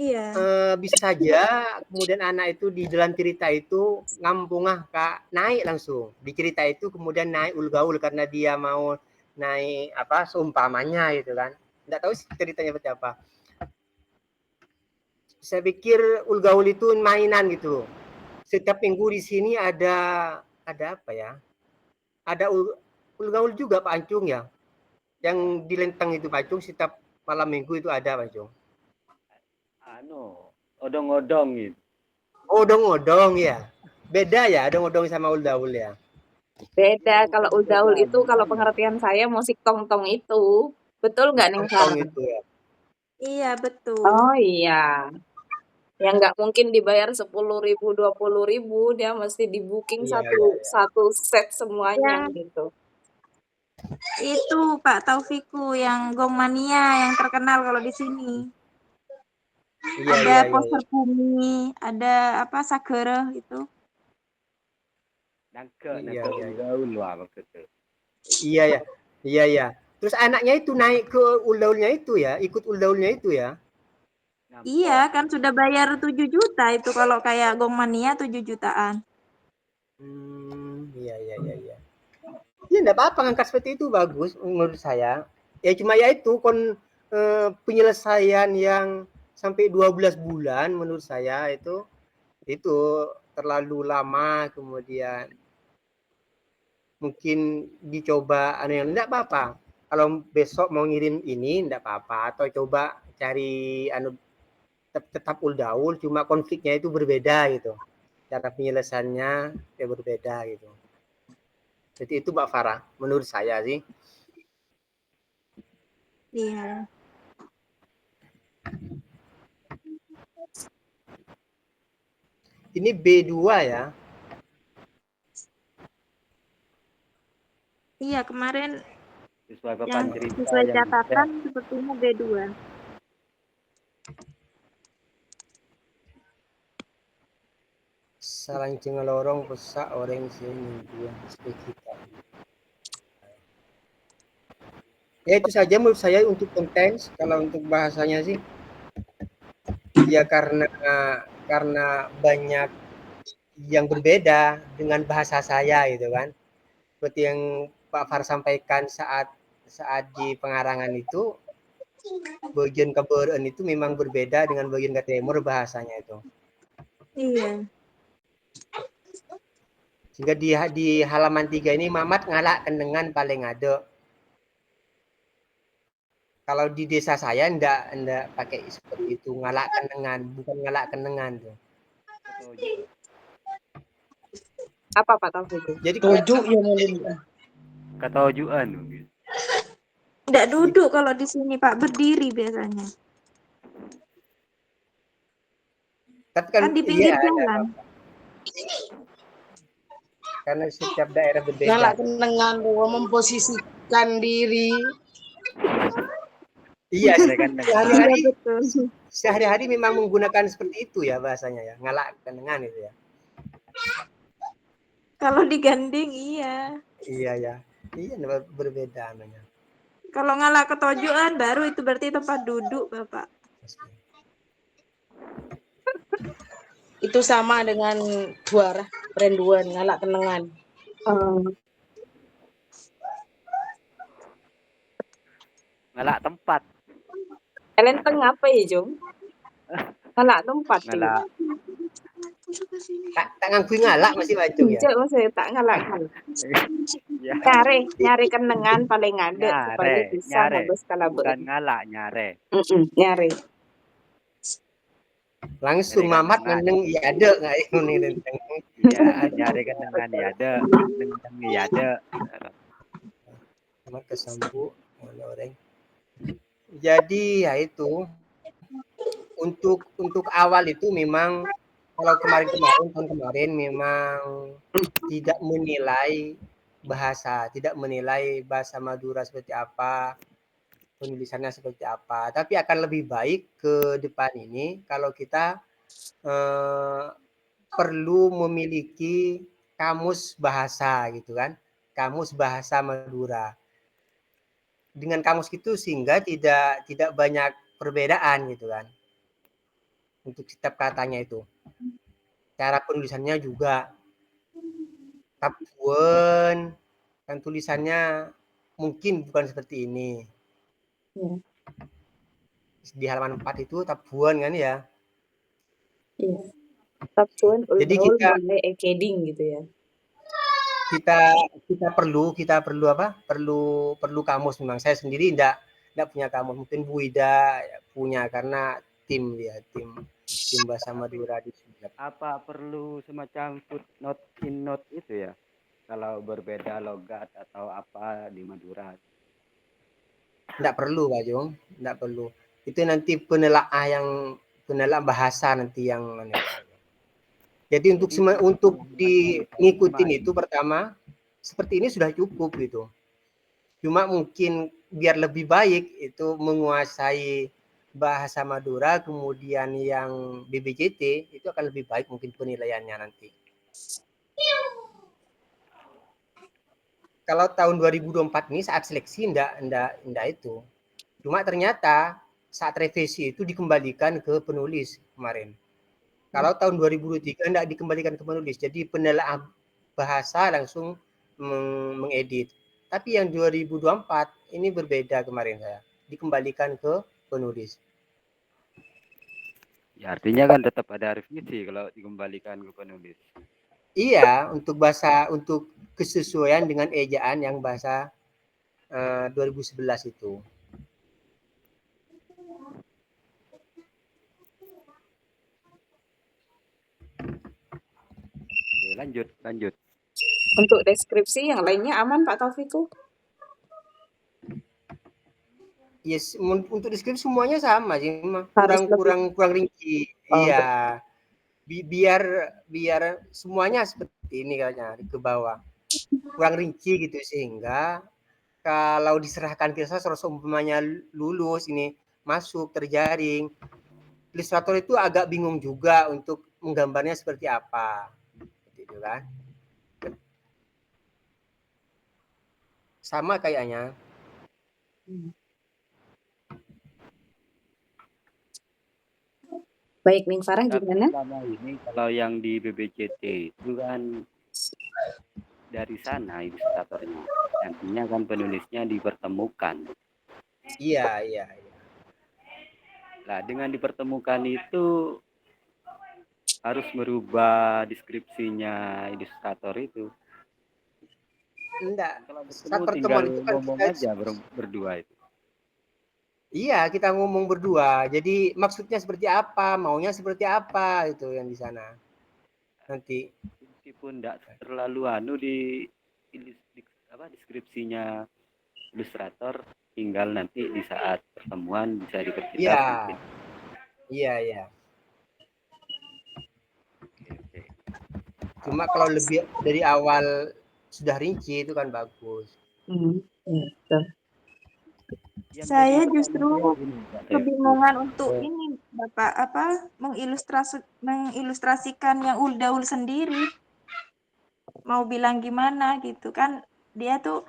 Iya. Bisa saja kemudian anak itu di dalam cerita itu Kak, naik langsung. Di cerita itu kemudian naik ulgaul karena dia mau naik seumpamanya gitu kan. Enggak tahu ceritanya seperti apa. Saya pikir ulgaul itu mainan gitu. Setiap minggu di sini ada apa ya? Ada ulgaul juga Pak Ancung ya. Yang di Lenteng itu Pak Ancung setiap malam minggu itu ada Pak Ancung. odong-odong gitu. Odong-odong ya. Beda ya odong-odong sama uldaul ya. Beda, kalau uldaul Beda, itu kalau gimana? pengertian saya musik tong-tong itu. Betul nggak Neng Tong Sarah? itu ya. Iya, betul. Oh iya. Yang nggak mungkin dibayar 10.000, 20.000, dia mesti di-booking Iya, satu iya. satu set semuanya Yang gitu. itu Pak Taufiku yang Gong Mania yang terkenal kalau di sini. Iya, Ada iya, iya. poster bumi, ada apa Sagara itu. Nangke Iya, iya, iya. uldaul lah maksudnya. Iya ya. Iya ya. Terus anaknya itu naik ke uldaulnya itu ya, ikut uldaulnya itu ya. Iya, Nampok. kan sudah bayar 7 juta itu kalau kayak Gong Mania 7 jutaan. Iya, iya, iya, iya. Ya enggak apa-apa ngangkat seperti itu bagus menurut saya. Ya cuma ya itu penyelesaian yang sampai 12 bulan menurut saya itu terlalu lama, kemudian mungkin dicoba yang enggak apa-apa. Kalau besok mau ngirim ini enggak apa-apa, atau coba cari tetap uldaul cuma konfliknya itu berbeda gitu. Cara penyelesaiannya ya berbeda gitu. Jadi itu Mbak Farah menurut saya sih. Iya. Ini B2 ya. Iya, kemarin Sesuai yang papan cerita sesuai yang catatan sepertinya B2. Sarang cengelorong pesak orang sini dua kita. Ya itu saja menurut saya untuk konten. Kalau untuk bahasanya sih ya karena banyak yang berbeda dengan bahasa saya gitu kan. Seperti yang Pak Far sampaikan saat saat di pengarangan itu, bagian Kabupaten itu memang berbeda dengan bagian ke Timur bahasanya itu. Iya. Sehingga di halaman 3 ini Mamat ngalak kendengan paling ada. Kalau di desa saya enggak pakai seperti itu, ngalak kendengan, bukan ngalak kendengan tuh. Apa Pak Taufiku? Jadi Tojuk yang mulia. ketojuan. Enggak duduk kalau di sini, Pak, berdiri biasanya. tapi kan Kan di iya pinggir jalan. karena setiap daerah berbeda. Ngalak kendengan bahwa memposisikan diri. Iya, Kan sehari-hari Iya, betul. sehari-hari memang menggunakan seperti itu ya bahasanya ya, ngalak kendengan itu ya. Kalau digandeng iya. Iya ya. Iya berbeda namanya. Kalau ngalah ketojuan baru itu berarti tempat duduk, Bapak. Itu sama dengan buarah perenduan ngalak kendengan. ngelak tempat. Elenteng apa ya, Jom? Ngalak tempat ya. Ngelak. Tak ngangkui ngalak masih bacung ya. Cek saya tak ngalak. Ya. Nyari kendengan paling ada supaya bisa nyare. habis kalau Bukan ngalak, nyare. nyari. Langsung Nyari Mamat kendengan. nendeng iya ada enggak ini tentang. Iya, nyari kendengan ya ada, kendengan ya ada. Mamat kesambu orang. Jadi ya itu untuk awal itu memang kalau tahun kemarin memang tidak menilai bahasa Madura seperti apa, penulisannya seperti apa. Tapi akan lebih baik ke depan ini kalau kita perlu memiliki kamus bahasa gitu kan, kamus bahasa Madura. Dengan kamus itu sehingga tidak banyak perbedaan gitu kan. Untuk setiap katanya itu. Cara penulisannya juga. Tapuan kan tulisannya mungkin bukan seperti ini. Ya. Di halaman 4 itu tabuan kan ya. Iya. Tapuan Jadi uldaul mulai ekeding gitu ya. kita perlu apa? Perlu kamus memang. Saya sendiri enggak punya kamus. Mungkin Bu Ida punya karena tim bahasa Madura di Sulap. Apa perlu semacam footnote in note itu ya? Kalau berbeda logat atau apa di Madura? Nggak perlu Pak Jung, nggak perlu. Itu nanti penelaah bahasa nanti yang jadi untuk ngikutin itu pertama seperti ini sudah cukup gitu. Cuma mungkin biar lebih baik itu menguasai bahasa Madura kemudian yang BBJT itu akan lebih baik mungkin penilaiannya nanti. Kalau tahun 2024 ini saat seleksi enggak itu. Cuma ternyata saat revisi itu dikembalikan ke penulis kemarin. Kalau tahun 2023 enggak dikembalikan ke penulis. Jadi penelaah bahasa langsung mengedit. Tapi yang 2024 ini berbeda kemarin saya. Dikembalikan ke penulis. Ya artinya kan tetap ada revisi kalau dikembalikan ke penulis. Iya, untuk kesesuaian dengan ejaan yang bahasa 2011 itu. Oke, lanjut. Untuk deskripsi yang lainnya aman Pak Taufiku? Yes, untuk deskripsi semuanya sama sih, Harus kurang rinci. Oh, Iya. Biar semuanya seperti ini kayaknya ke bawah. Kurang rinci gitu sehingga kalau diserahkan ke saya umpamanya lulus ini masuk terjaring, ilustrator itu agak bingung juga untuk menggambarnya seperti apa. Gitu kan. Sama kayaknya. Baik, Ning Farah Tapi gimana? selama ini kalau yang di BBCT itu kan dari sana ilustratornya. Nantinya kan penulisnya dipertemukan. Iya. Nah, dengan dipertemukan itu harus merubah deskripsinya ilustrator itu. Enggak. Kalau Saat bertemu tinggal pertemuan itu kan ngomong kita aja berdua itu. Iya, kita ngomong berdua. Jadi maksudnya seperti apa, maunya seperti apa itu yang di sana. Nanti Meskipun tidak terlalu deskripsinya ilustrator, tinggal nanti di saat pertemuan bisa diperjelas mungkin. Iya. Oke. Cuma kalau lebih dari awal sudah rinci itu kan bagus. Ya, betul. Saya justru ini, kebingungan untuk ini Bapak mengilustrasikan yang uldaul sendiri. Mau bilang gimana gitu kan, dia tuh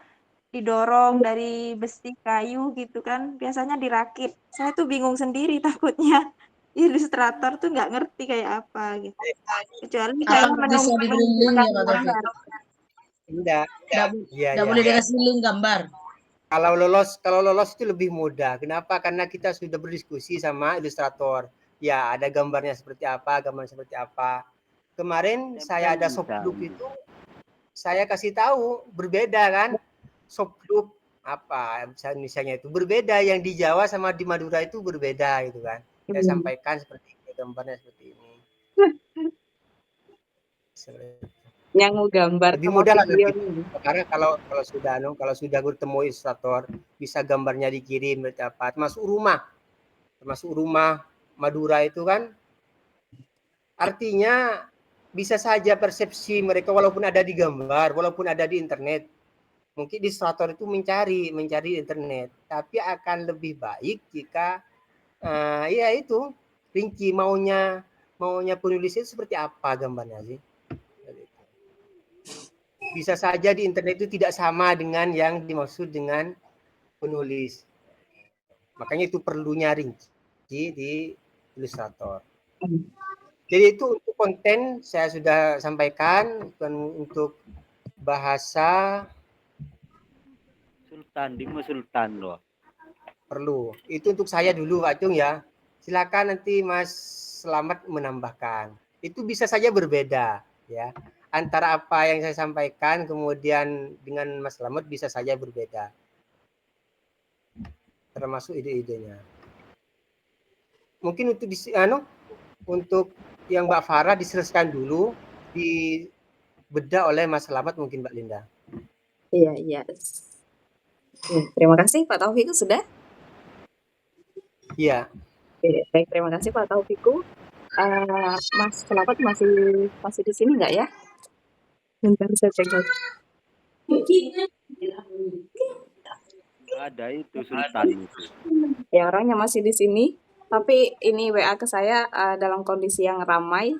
didorong dari besi kayu gitu kan, biasanya dirakit. Saya tuh bingung sendiri takutnya ilustrator tuh nggak ngerti kayak apa gitu. Kecuali kayak Apa bisa diberi link ya Pak Taufik? Enggak. Iya. Tidak boleh dikasih link gambar. Kalau lolos itu lebih mudah. Kenapa? Karena kita sudah berdiskusi sama ilustrator. Ya, ada gambarnya seperti apa. Kemarin saya ada softlook itu, saya kasih tahu berbeda kan. Softlook apa misalnya itu berbeda, yang di Jawa sama di Madura itu berbeda gitu kan. Saya sampaikan seperti ini, gambarnya seperti ini. Yang mau gambar Lebih sama mudah lah video nanti. ini. Karena kalau sudah bertemu ilustrator, bisa gambarnya dikirim apa, termasuk rumah Madura itu kan, artinya bisa saja persepsi mereka walaupun ada di gambar, walaupun ada di internet, mungkin ilustrator itu mencari di internet, tapi akan lebih baik jika ya itu rinci maunya penulis itu seperti apa gambarnya sih. Bisa saja di internet itu tidak sama dengan yang dimaksud dengan penulis. Makanya itu perlunya rinci di ilustrator. Jadi itu untuk konten saya sudah sampaikan, untuk bahasa Sultan loh. perlu. Itu untuk saya dulu Pak Cung ya. Silakan nanti Mas Selamat menambahkan. Itu bisa saja berbeda ya. Antara apa yang saya sampaikan kemudian dengan Mas Selamat bisa saja berbeda. Termasuk ide-idenya. mungkin untuk untuk yang Mbak Farah diselesaikan dulu, dibedah oleh Mas Selamat mungkin Mbak Linda. Iya, iya. Terima kasih Pak Taufiku sudah. Iya. Baik, terima kasih Pak Taufiku. Mas Selamat masih di sini nggak ya? Bentar saya cek lagi. Nggak ada itu Sultan itu. Ya, orangnya masih di sini, tapi ini WA ke saya dalam kondisi yang ramai,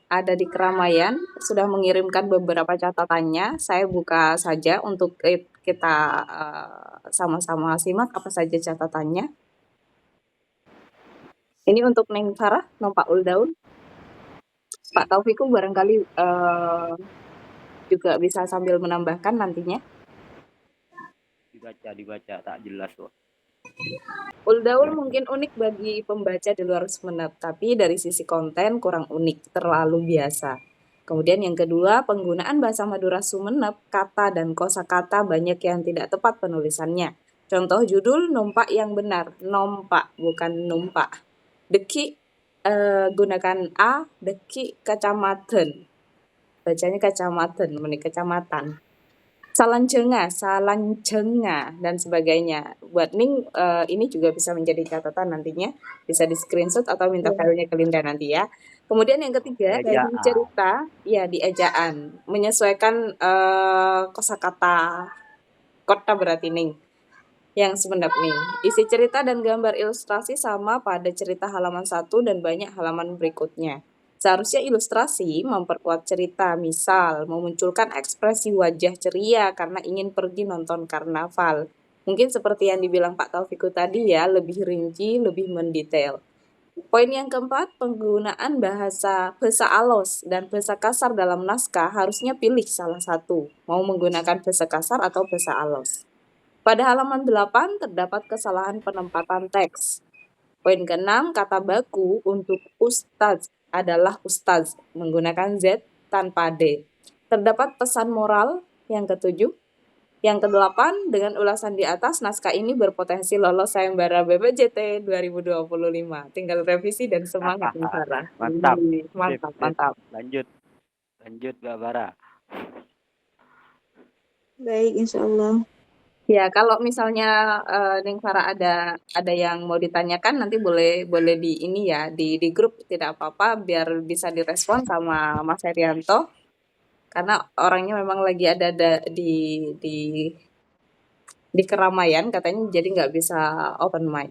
ada di keramaian, sudah mengirimkan beberapa catatannya. Saya buka saja untuk kita sama-sama simak apa saja catatannya. Ini untuk Neng Farah, Pak Uldaun. Pak Taufiku barangkali juga bisa sambil menambahkan nantinya. Dibaca tak jelas kok. Uldaul mungkin unik bagi pembaca di luar Sumeneb, tapi dari sisi konten kurang unik, terlalu biasa. Kemudian yang kedua, penggunaan bahasa Madura Sumeneb, kata dan kosakata banyak yang tidak tepat penulisannya. Contoh judul numpak yang benar, nompak bukan numpak. Deki gunakan A, deki kecamatan. Bacanya kecamatan, menik kecamatan. Salancenga, dan sebagainya. Buat Ning, ini juga bisa menjadi catatan nantinya, bisa di screenshot atau minta filenya ke Linda nanti ya. Kemudian yang ketiga, dari Ejaan. cerita, ya di ejaan, menyesuaikan kosakata kota berarti Ning, yang Sumeneb nih. Isi cerita dan gambar ilustrasi sama pada cerita halaman 1 dan banyak halaman berikutnya. Seharusnya ilustrasi memperkuat cerita, misal memunculkan ekspresi wajah ceria karena ingin pergi nonton karnaval. Mungkin seperti yang dibilang Pak Taufiku tadi ya, lebih rinci, lebih mendetail. Poin yang keempat, penggunaan bahasa alus dan bahasa kasar dalam naskah harusnya pilih salah satu, mau menggunakan bahasa kasar atau bahasa alus. Pada halaman 8 terdapat kesalahan penempatan teks. Poin ke-6, kata baku untuk ustaz adalah ustaz menggunakan Z tanpa D. Terdapat pesan moral yang ke-7. Yang ke-8, dengan ulasan di atas, naskah ini berpotensi lolos sayembara BPJT 2025. Tinggal revisi dan semangat, Sarah. Mantap. Mantap, Sip. mantap. Lanjut Mbak Farah. Baik, insya Allah. Ya, kalau misalnya Neng Farah ada yang mau ditanyakan nanti boleh di ini ya di grup tidak apa-apa biar bisa direspon sama Mas Herianto karena orangnya memang lagi ada di keramaian katanya jadi nggak bisa open mic.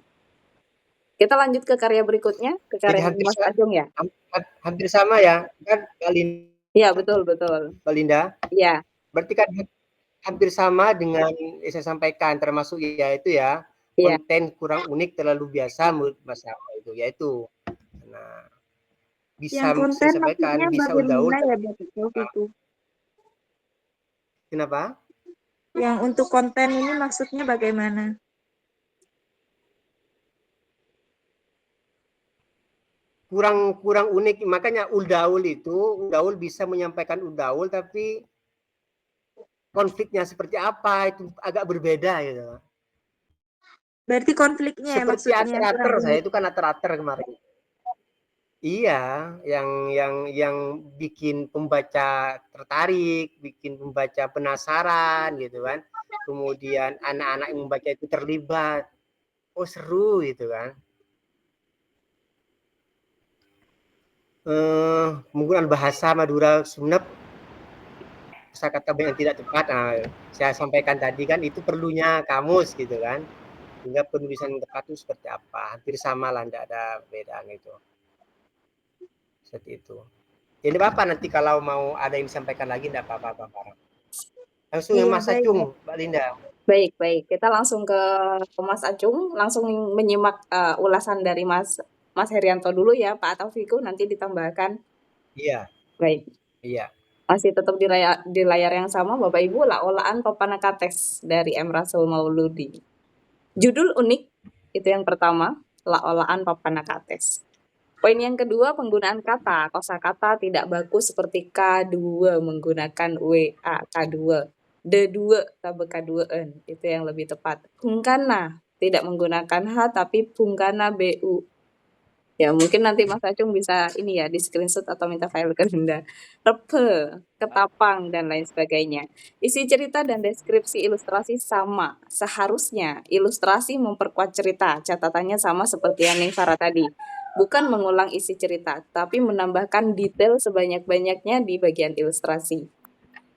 Kita lanjut ke karya berikutnya, ke karya Jadi Mas Ajung ya. hampir sama ya kan Mbak Linda? Iya betul. Mbak Linda. Iya. Berarti kan hampir sama dengan yang saya sampaikan termasuk yaitu ya Iya. konten kurang unik terlalu biasa menurut Mas Rafa itu. Nah, bisa Yang konten saya sampaikan maksudnya bisa bagaimana ya Bapak itu? Kenapa? Yang untuk konten ini maksudnya bagaimana? Kurang unik, makanya Uldaul bisa menyampaikan Uldaul tapi konfliknya seperti apa itu agak berbeda gitu. Berarti konfliknya Seperti ya maksudnya. ater saya itu kan ater kemarin. Iya, yang bikin pembaca tertarik, bikin pembaca penasaran gitu kan. Kemudian anak-anak yang membaca itu terlibat. Oh seru gitu kan. Menggunakan bahasa Madura Sumeneb, kata yang tidak tepat. Nah, saya sampaikan tadi kan itu perlunya kamus gitu kan. Sehingga penulisan yang tepat itu seperti apa. Hampir sama lah, tidak ada beda gitu. Seperti itu. Jadi apa nanti kalau mau ada yang disampaikan lagi tidak apa-apa. Langsung Iya, Mas Acung, Mbak Linda. Baik. Kita langsung ke Mas Acung, langsung menyimak ulasan dari Mas Herianto dulu ya, Pak Taufiku nanti ditambahkan. Iya. Baik. Iya. Masih tetap di layar yang sama, Bapak Ibu, Olaan Papanakates dari M. Rasul Mauludi. Judul unik, itu yang pertama, Olaan Papanakates. Poin yang kedua, penggunaan kata, kosakata tidak baku seperti K2 menggunakan WA, K2. D2 tabe K2N, itu yang lebih tepat. Pungkana tidak menggunakan H tapi pungkana BU. Ya mungkin nanti Mas Acung bisa ini ya, di-screenshot atau minta file ke Linda. Repe, ketapang, dan lain sebagainya. Isi cerita dan deskripsi ilustrasi sama. Seharusnya ilustrasi memperkuat cerita. Catatannya sama seperti yang Ning Farah tadi. Bukan mengulang isi cerita, tapi menambahkan detail sebanyak-banyaknya di bagian ilustrasi.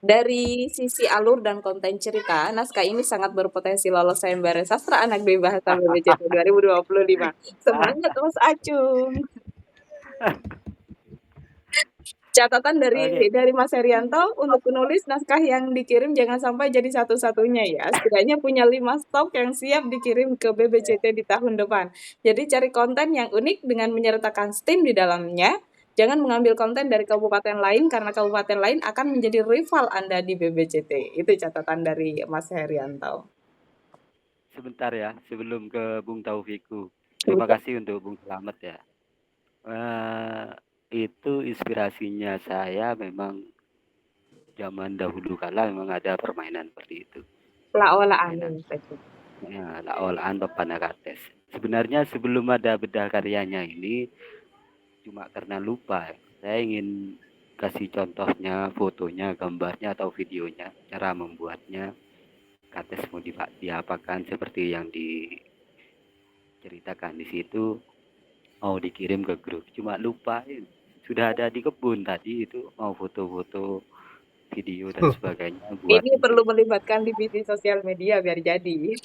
Dari sisi alur dan konten cerita, naskah ini sangat berpotensi lolos sayembara sastra anak di bahasa BPJT 2025. Semangat Mas Acung. Catatan Oke, dari Mas Herianto, untuk penulis naskah yang dikirim jangan sampai jadi satu-satunya ya. Setidaknya punya 5 stok yang siap dikirim ke BPJT di tahun depan. Jadi cari konten yang unik dengan menyertakan STEAM di dalamnya. Jangan mengambil konten dari kabupaten lain karena kabupaten lain akan menjadi rival Anda di BPJT. Itu catatan dari Mas Herianto. sebentar ya, sebelum ke Bung Taufiku. Terima kasih untuk Bung Selamet ya. Itu inspirasinya saya memang zaman dahulu kala memang ada permainan seperti itu. Olah-olahan. Ya, olahan Papanakates. Sebenarnya sebelum ada bedah karyanya ini, cuma karena lupa, saya ingin kasih contohnya, fotonya, gambarnya, atau videonya, cara membuatnya. Kates mau diapakan seperti yang diceritakan di situ, mau dikirim ke grup, cuma lupa. Sudah ada di kebun tadi itu, mau foto-foto, video dan sebagainya buat Ini perlu melibatkan divisi sosial media biar jadi.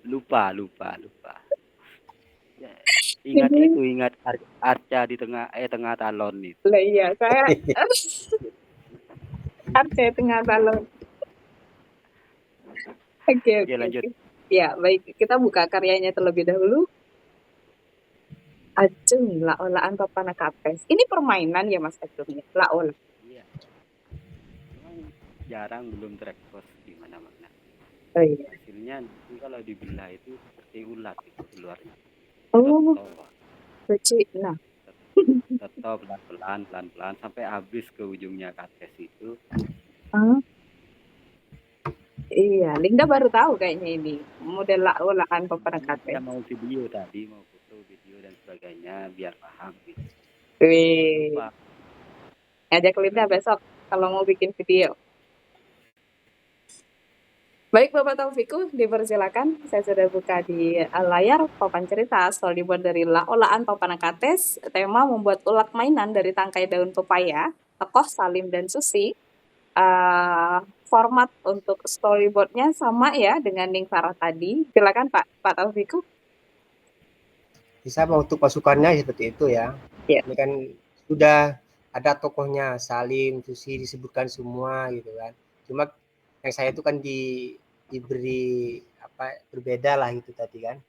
lupa. Ya, ingat itu, ingat Arca di tengah talon itu. Lah iya, saya Arca tengah talon. Oke. Lanjut. Ya, baik. Kita buka karyanya terlebih dahulu. Ajeng, Laolaan Papanakates. Ini permainan ya Mas Ajeng ya? Laola. Iya. Memang jarang, belum terekspos di mana-mana. Oh iya. Hasilnya nanti kalau dibelah itu seperti ulat itu keluarnya. Oh, kecil. Nah, Tetap pelan-pelan sampai habis ke ujungnya kates itu. iya. Linda baru tahu kayaknya ini model Laolaan Papanakates. Saya mau video tadi, mau foto, video dan sebagainya biar paham gitu. Wih. Lupa. Ngajak Linda besok kalau mau bikin video. Baik Bapak Taufiku, dipersilakan. Saya sudah buka di layar papan cerita asal dibuat dari Laolaan Papanakates. Tema membuat ulat mainan dari tangkai daun pepaya. Tokoh Salim dan Susi. Format untuk storyboardnya sama ya dengan Ning Farah tadi. Silakan Pak Taufiku. Bisa untuk pasukannya seperti itu ya. Ya. Ini kan sudah ada tokohnya Salim, Susi disebutkan semua gitu kan. Cuma yang saya itu kan diberi apa berbeda lah itu tadi kan.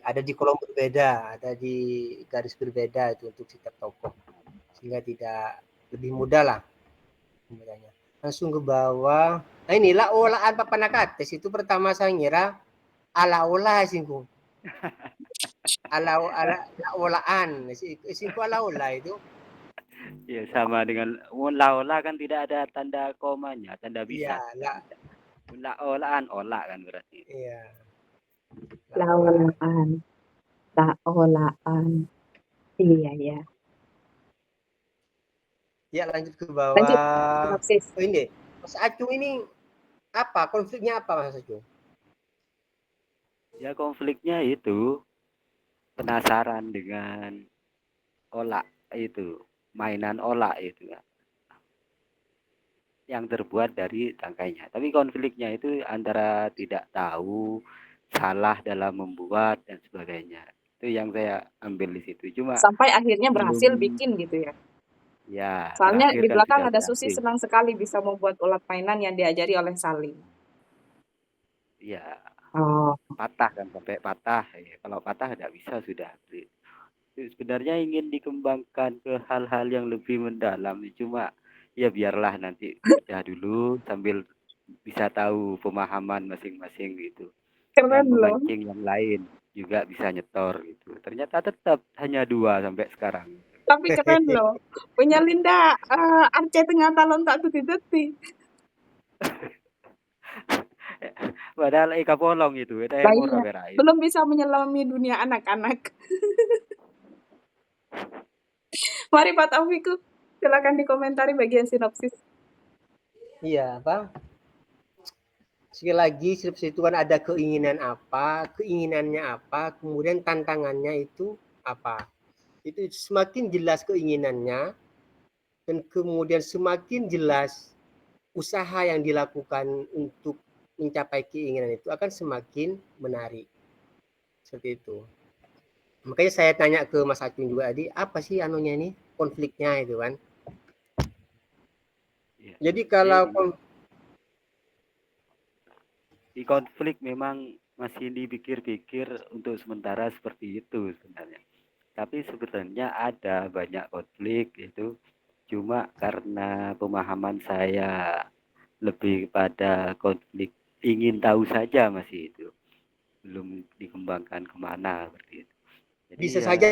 Ada di kolom berbeda, ada di garis berbeda itu untuk setiap tokoh. Sehingga tidak lebih mudah lah pembacanya. Langsung ke bawah. Nah inilah olahan Papanakates itu pertama saya ngira ala-ola singgung. Olahan. Singgung ala-ola itu. Ya sama dengan olah kan tidak ada tanda komanya, tanda bisa. Iya, Olahan olah kan berarti. Iya. Laolaan. Iya ya. Ya lanjut ke bawah. Lanjut. Oh ini, Mas Acung ini apa? Konfliknya apa Mas Acung? Ya konfliknya itu penasaran dengan olah itu, mainan olah itu yang terbuat dari tangkainya. Tapi konfliknya itu antara tidak tahu, salah dalam membuat dan sebagainya. Itu yang saya ambil di situ. Cuma sampai akhirnya berhasil bikin gitu ya. Ya. Soalnya di belakang kan ada Susi senang sekali bisa membuat ulat mainan yang diajari oleh Salim. Iya. Oh. Patah kan sampai patah. Ya, kalau patah tidak bisa sudah. Sebenarnya ingin dikembangkan ke hal-hal yang lebih mendalam. Cuma ya biarlah nanti kerja dulu sambil bisa tahu pemahaman masing-masing gitu. Keren Dan loh. memancing yang lain juga bisa nyetor gitu. Ternyata tetap hanya 2 sampai sekarang. Tapi keren loh. Punya Linda Arca tengah talon tak tuti-tuti. Padahal Eka Polong itu. Belum bisa menyelami dunia anak-anak. Mari Pak Taufiku, silakan dikomentari bagian sinopsis. Iya, apa? Sekali lagi sinopsis itu kan ada keinginannya apa, kemudian tantangannya itu apa. Itu semakin jelas keinginannya dan kemudian semakin jelas usaha yang dilakukan untuk mencapai keinginan itu akan semakin menarik. Seperti itu. Makanya saya tanya ke Mas Acung juga tadi, apa sih anunya ini konfliknya itu kan. Ya. Jadi kalau Di konflik memang masih dipikir-pikir untuk sementara seperti itu sebenarnya. Tapi sebenarnya ada banyak konflik itu, cuma karena pemahaman saya lebih pada konflik ingin tahu saja masih itu, belum dikembangkan kemana seperti itu. Jadi bisa ya, saja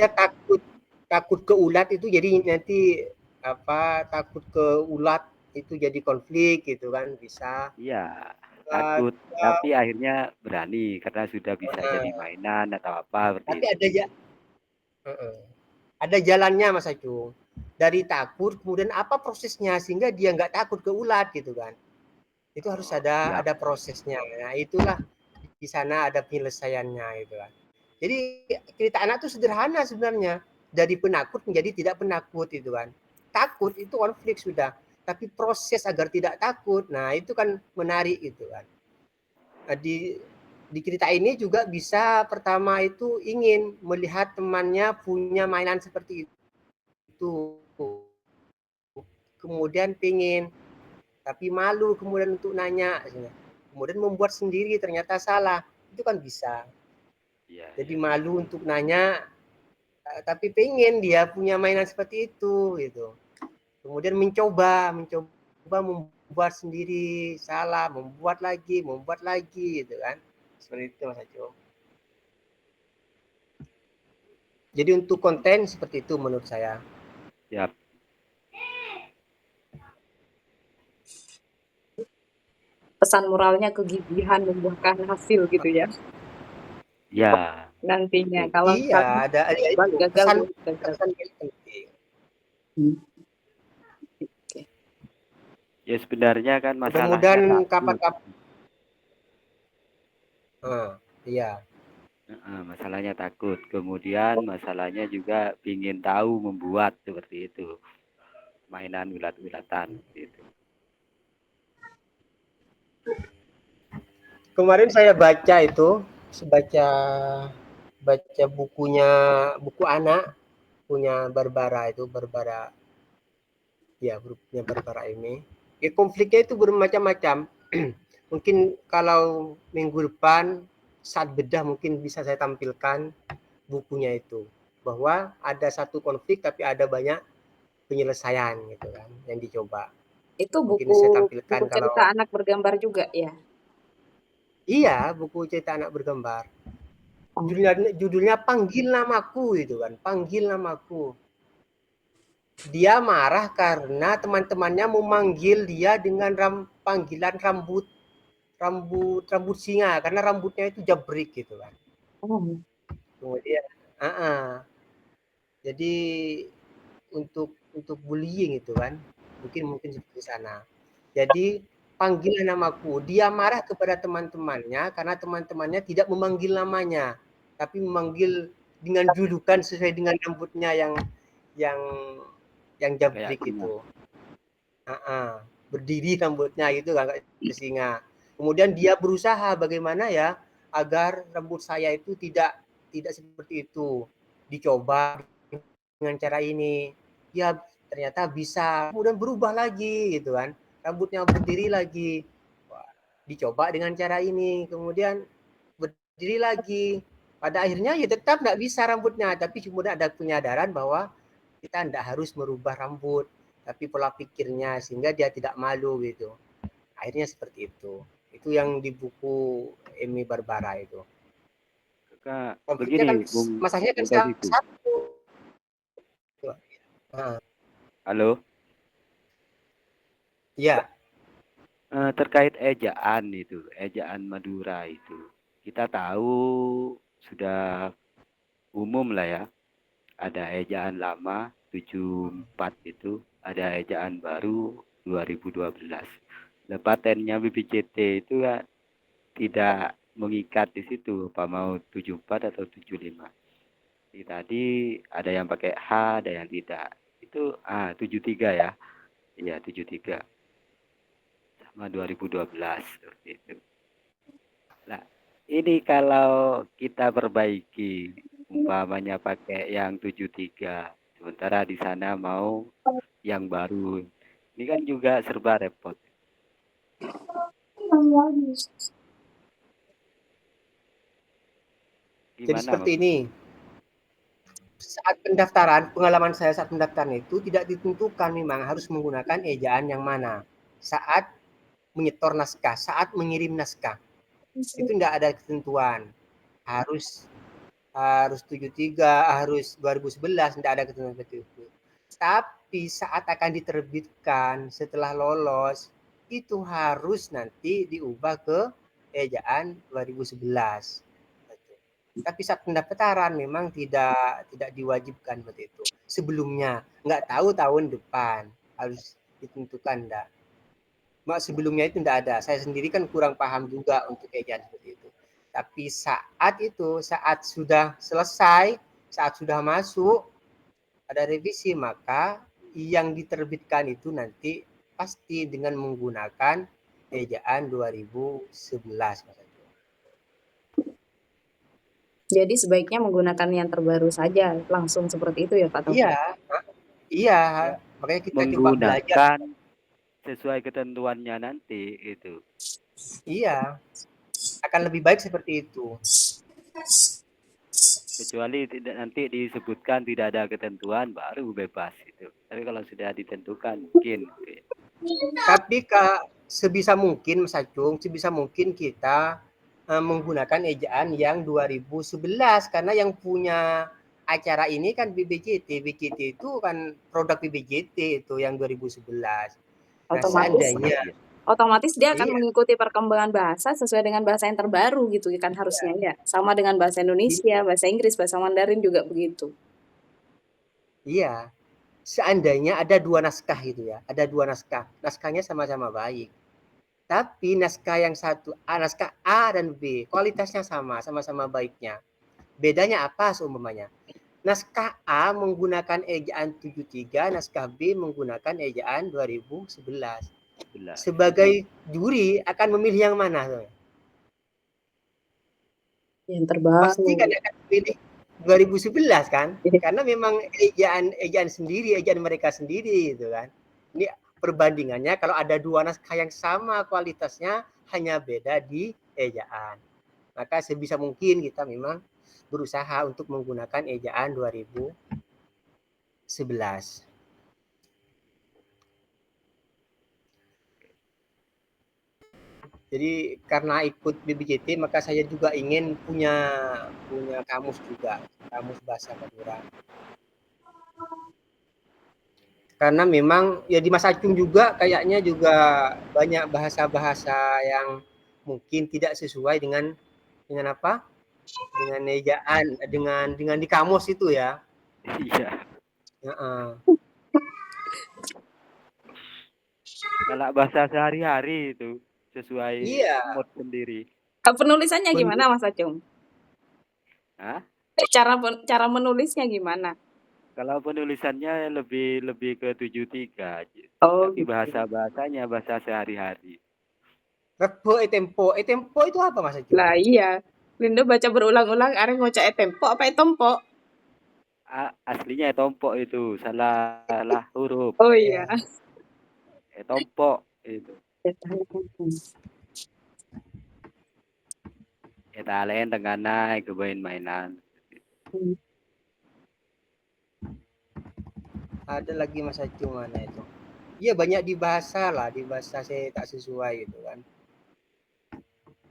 takut ke ulat itu jadi nanti apa takut ke ulat itu jadi konflik gitu kan bisa. ya Uh, takut, tapi akhirnya berani karena sudah bisa jadi mainan atau apa seperti tapi itu. ada jalannya Mas Acung. Dari takut kemudian apa prosesnya sehingga dia nggak takut ke ulat gitu kan. Itu harus Oh, siap. ada prosesnya. Nah, itulah di sana ada penyelesaiannya gitu kan. Jadi cerita anak itu sederhana sebenarnya. Dari penakut menjadi tidak penakut itu kan. Takut itu konflik sudah, tapi proses agar tidak takut, nah itu kan menarik gitu kan. Nah, di cerita ini juga bisa pertama itu ingin melihat temannya punya mainan seperti itu. Kemudian pingin, tapi malu kemudian untuk nanya. Kemudian membuat sendiri ternyata salah. Itu kan bisa. Ya, Jadi ya. malu untuk nanya, tapi pengen dia punya mainan seperti itu gitu. Kemudian mencoba membuat sendiri, salah, membuat lagi gitu kan. Seperti itu Mas Aco. Jadi untuk konten seperti itu menurut saya. Siap. Pesan moralnya kegigihan membuahkan hasil gitu ya. Ya, Nantinya itu. kalau Iya, ada itu gagal pesan boleh gagal. pesan yang penting. Oke. Ya sebenarnya kan masalahnya Mudah-mudahan takut. kapan-kapan. Iya. Masalahnya takut. Kemudian masalahnya juga ingin tahu membuat seperti itu. Mainan ulat-ulatan gitu. Kemarin saya baca itu, baca baca buku anak punya Barbara itu Barbara ya grupnya Barbara ini. Ya, konfliknya itu bermacam-macam. Mungkin kalau minggu depan saat bedah mungkin bisa saya tampilkan bukunya itu bahwa ada satu konflik tapi ada banyak penyelesaian gitu kan yang dicoba. Itu Mungkin saya buku tampilkan kalau cerita anak bergambar juga ya? iya buku cerita anak bergambar. Oh. Judulnya Panggil Namaku itu kan, Panggil Namaku. Dia marah karena teman-temannya memanggil dia dengan panggilan rambut singa karena rambutnya itu jabrik gitu kan. Oh. Kemudian, jadi untuk bullying itu kan, mungkin seperti sana. Jadi panggil namaku. Dia marah kepada teman-temannya karena teman-temannya tidak memanggil namanya, tapi memanggil dengan julukan sesuai dengan rambutnya yang yang Kayak jabrik singa. itu. Berdiri rambutnya gitu kan kayak singa. Kemudian dia berusaha bagaimana ya agar rambut saya itu tidak seperti itu. Dicoba dengan cara ini. Ya ternyata bisa. Kemudian berubah lagi gitu kan. Rambutnya berdiri lagi. Wah, dicoba dengan cara ini. Kemudian berdiri lagi. Pada akhirnya ya tetap nggak bisa rambutnya. Tapi kemudian ada penyadaran bahwa kita tidak harus merubah rambut tapi pola pikirnya sehingga dia tidak malu gitu. Akhirnya seperti itu yang di buku Emi Barbara itu. Kak, Konfliknya begini, kan Bung masalahnya kan Taufik. satu. Nah, Halo, ya. terkait ejaan itu, ejaan Madura itu, kita tahu sudah umum lah ya, Ada ejaan lama 74 itu, ada ejaan baru 2012. Nah, patennya BPJT itu ya tidak mengikat di situ, apa mau 74 atau 75. Tadi ada yang pakai H, ada yang tidak. Itu 73 ya. Iya, 73. Sama 2012 seperti itu. Nah, ini kalau kita perbaiki umpamanya pakai yang 73, sementara di sana mau yang baru. Ini kan juga serba repot. Jadi Gimana, seperti Mas? ini. Saat pendaftaran, pengalaman saya saat pendaftaran itu tidak ditentukan memang harus menggunakan ejaan yang mana. Saat menyetor naskah, saat mengirim naskah. Itu tidak ada ketentuan. Harus harus 73, harus 2011, tidak ada ketentuan seperti itu. Tapi saat akan diterbitkan setelah lolos, itu harus nanti diubah ke ejaan 2011. Tapi saat pendaftaran memang tidak diwajibkan seperti itu. Sebelumnya, nggak tahu tahun depan harus ditentukan enggak. Mak sebelumnya itu enggak ada. Saya sendiri kan kurang paham juga untuk ejaan seperti itu. Tapi saat itu, saat sudah selesai, saat sudah masuk, ada revisi, maka yang diterbitkan itu nanti pasti dengan menggunakan ejaan 2011. Jadi sebaiknya menggunakan yang terbaru saja, langsung seperti itu ya Pak Taufik? Iya, iya. Makanya kita coba belajar. Menggunakan sesuai ketentuannya nanti itu. Iya, akan lebih baik seperti itu. Kecuali tidak nanti disebutkan tidak ada ketentuan baru bebas itu. Tapi kalau sudah ditentukan mungkin. Tapi sebisa mungkin Mas Acung, sebisa mungkin kita menggunakan ejaan yang 2011 karena yang punya acara ini kan BBJT. BBJT itu kan produk BBJT itu yang 2011. Nah, Otomatis dia akan iya, mengikuti perkembangan bahasa sesuai dengan bahasa yang terbaru gitu kan harusnya ya. Sama dengan bahasa Indonesia, bahasa Inggris, bahasa Mandarin juga begitu. iya. Seandainya ada 2 naskah gitu ya, ada 2 naskah, naskahnya sama-sama baik. Tapi naskah yang satu, naskah A dan B, kualitasnya sama, sama-sama baiknya. Bedanya apa seumpamanya? Naskah A menggunakan ejaan 73, naskah B menggunakan ejaan 2011. Sebagai juri akan memilih yang mana? Yang terbaru. Pasti kan akan memilih 2011 kan? Karena memang ejaan sendiri, ejaan mereka sendiri gitu kan. Ini perbandingannya kalau ada 2 naskah yang sama kualitasnya hanya beda di ejaan. Maka sebisa mungkin kita memang berusaha untuk menggunakan ejaan 2011. Jadi karena ikut BBJT maka saya juga ingin punya kamus juga, kamus bahasa Madura. Karena memang ya di Mas Acung juga kayaknya juga banyak bahasa-bahasa yang mungkin tidak sesuai dengan apa? Dengan ejaan, dengan di kamus itu ya. Iya. Heeh. Kalau bahasa sehari-hari itu sesuai mood sendiri. Penulisannya gimana Mas Acung? Hah? Cara menulisnya gimana? Kalau penulisannya lebih ke 73. Oh, Tapi gitu. bahasa-bahasanya bahasa sehari-hari. Rebo tempo. Tempo itu apa Mas Acung? Lah iya. Linda baca berulang-ulang areng ngocak tempo apa tompo? Aslinya tompok itu, salah huruf. Oh iya. Tompok itu. Lain dengan naik kebain mainan. Ada lagi Mas Acung mana itu? Iya banyak di bahasa lah, di bahasa saya tak sesuai gitu kan.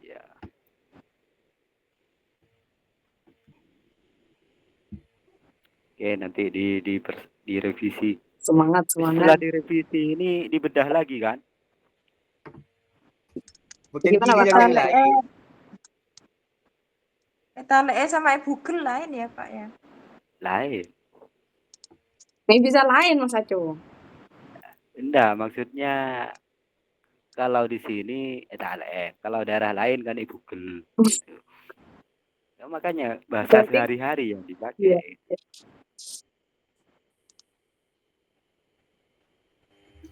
Ya. Oke, nanti direvisi. Semangat. Setelah direvisi ini dibedah lagi kan? Gimana Pak? Kita sama Google lain ya Pak ya? Lain. Ini bisa lain Mas Aco. Enggak, maksudnya kalau di sini kalau daerah lain kan Google gitu. Ya, makanya bahasa Berarti sehari-hari yang iya. dipakai.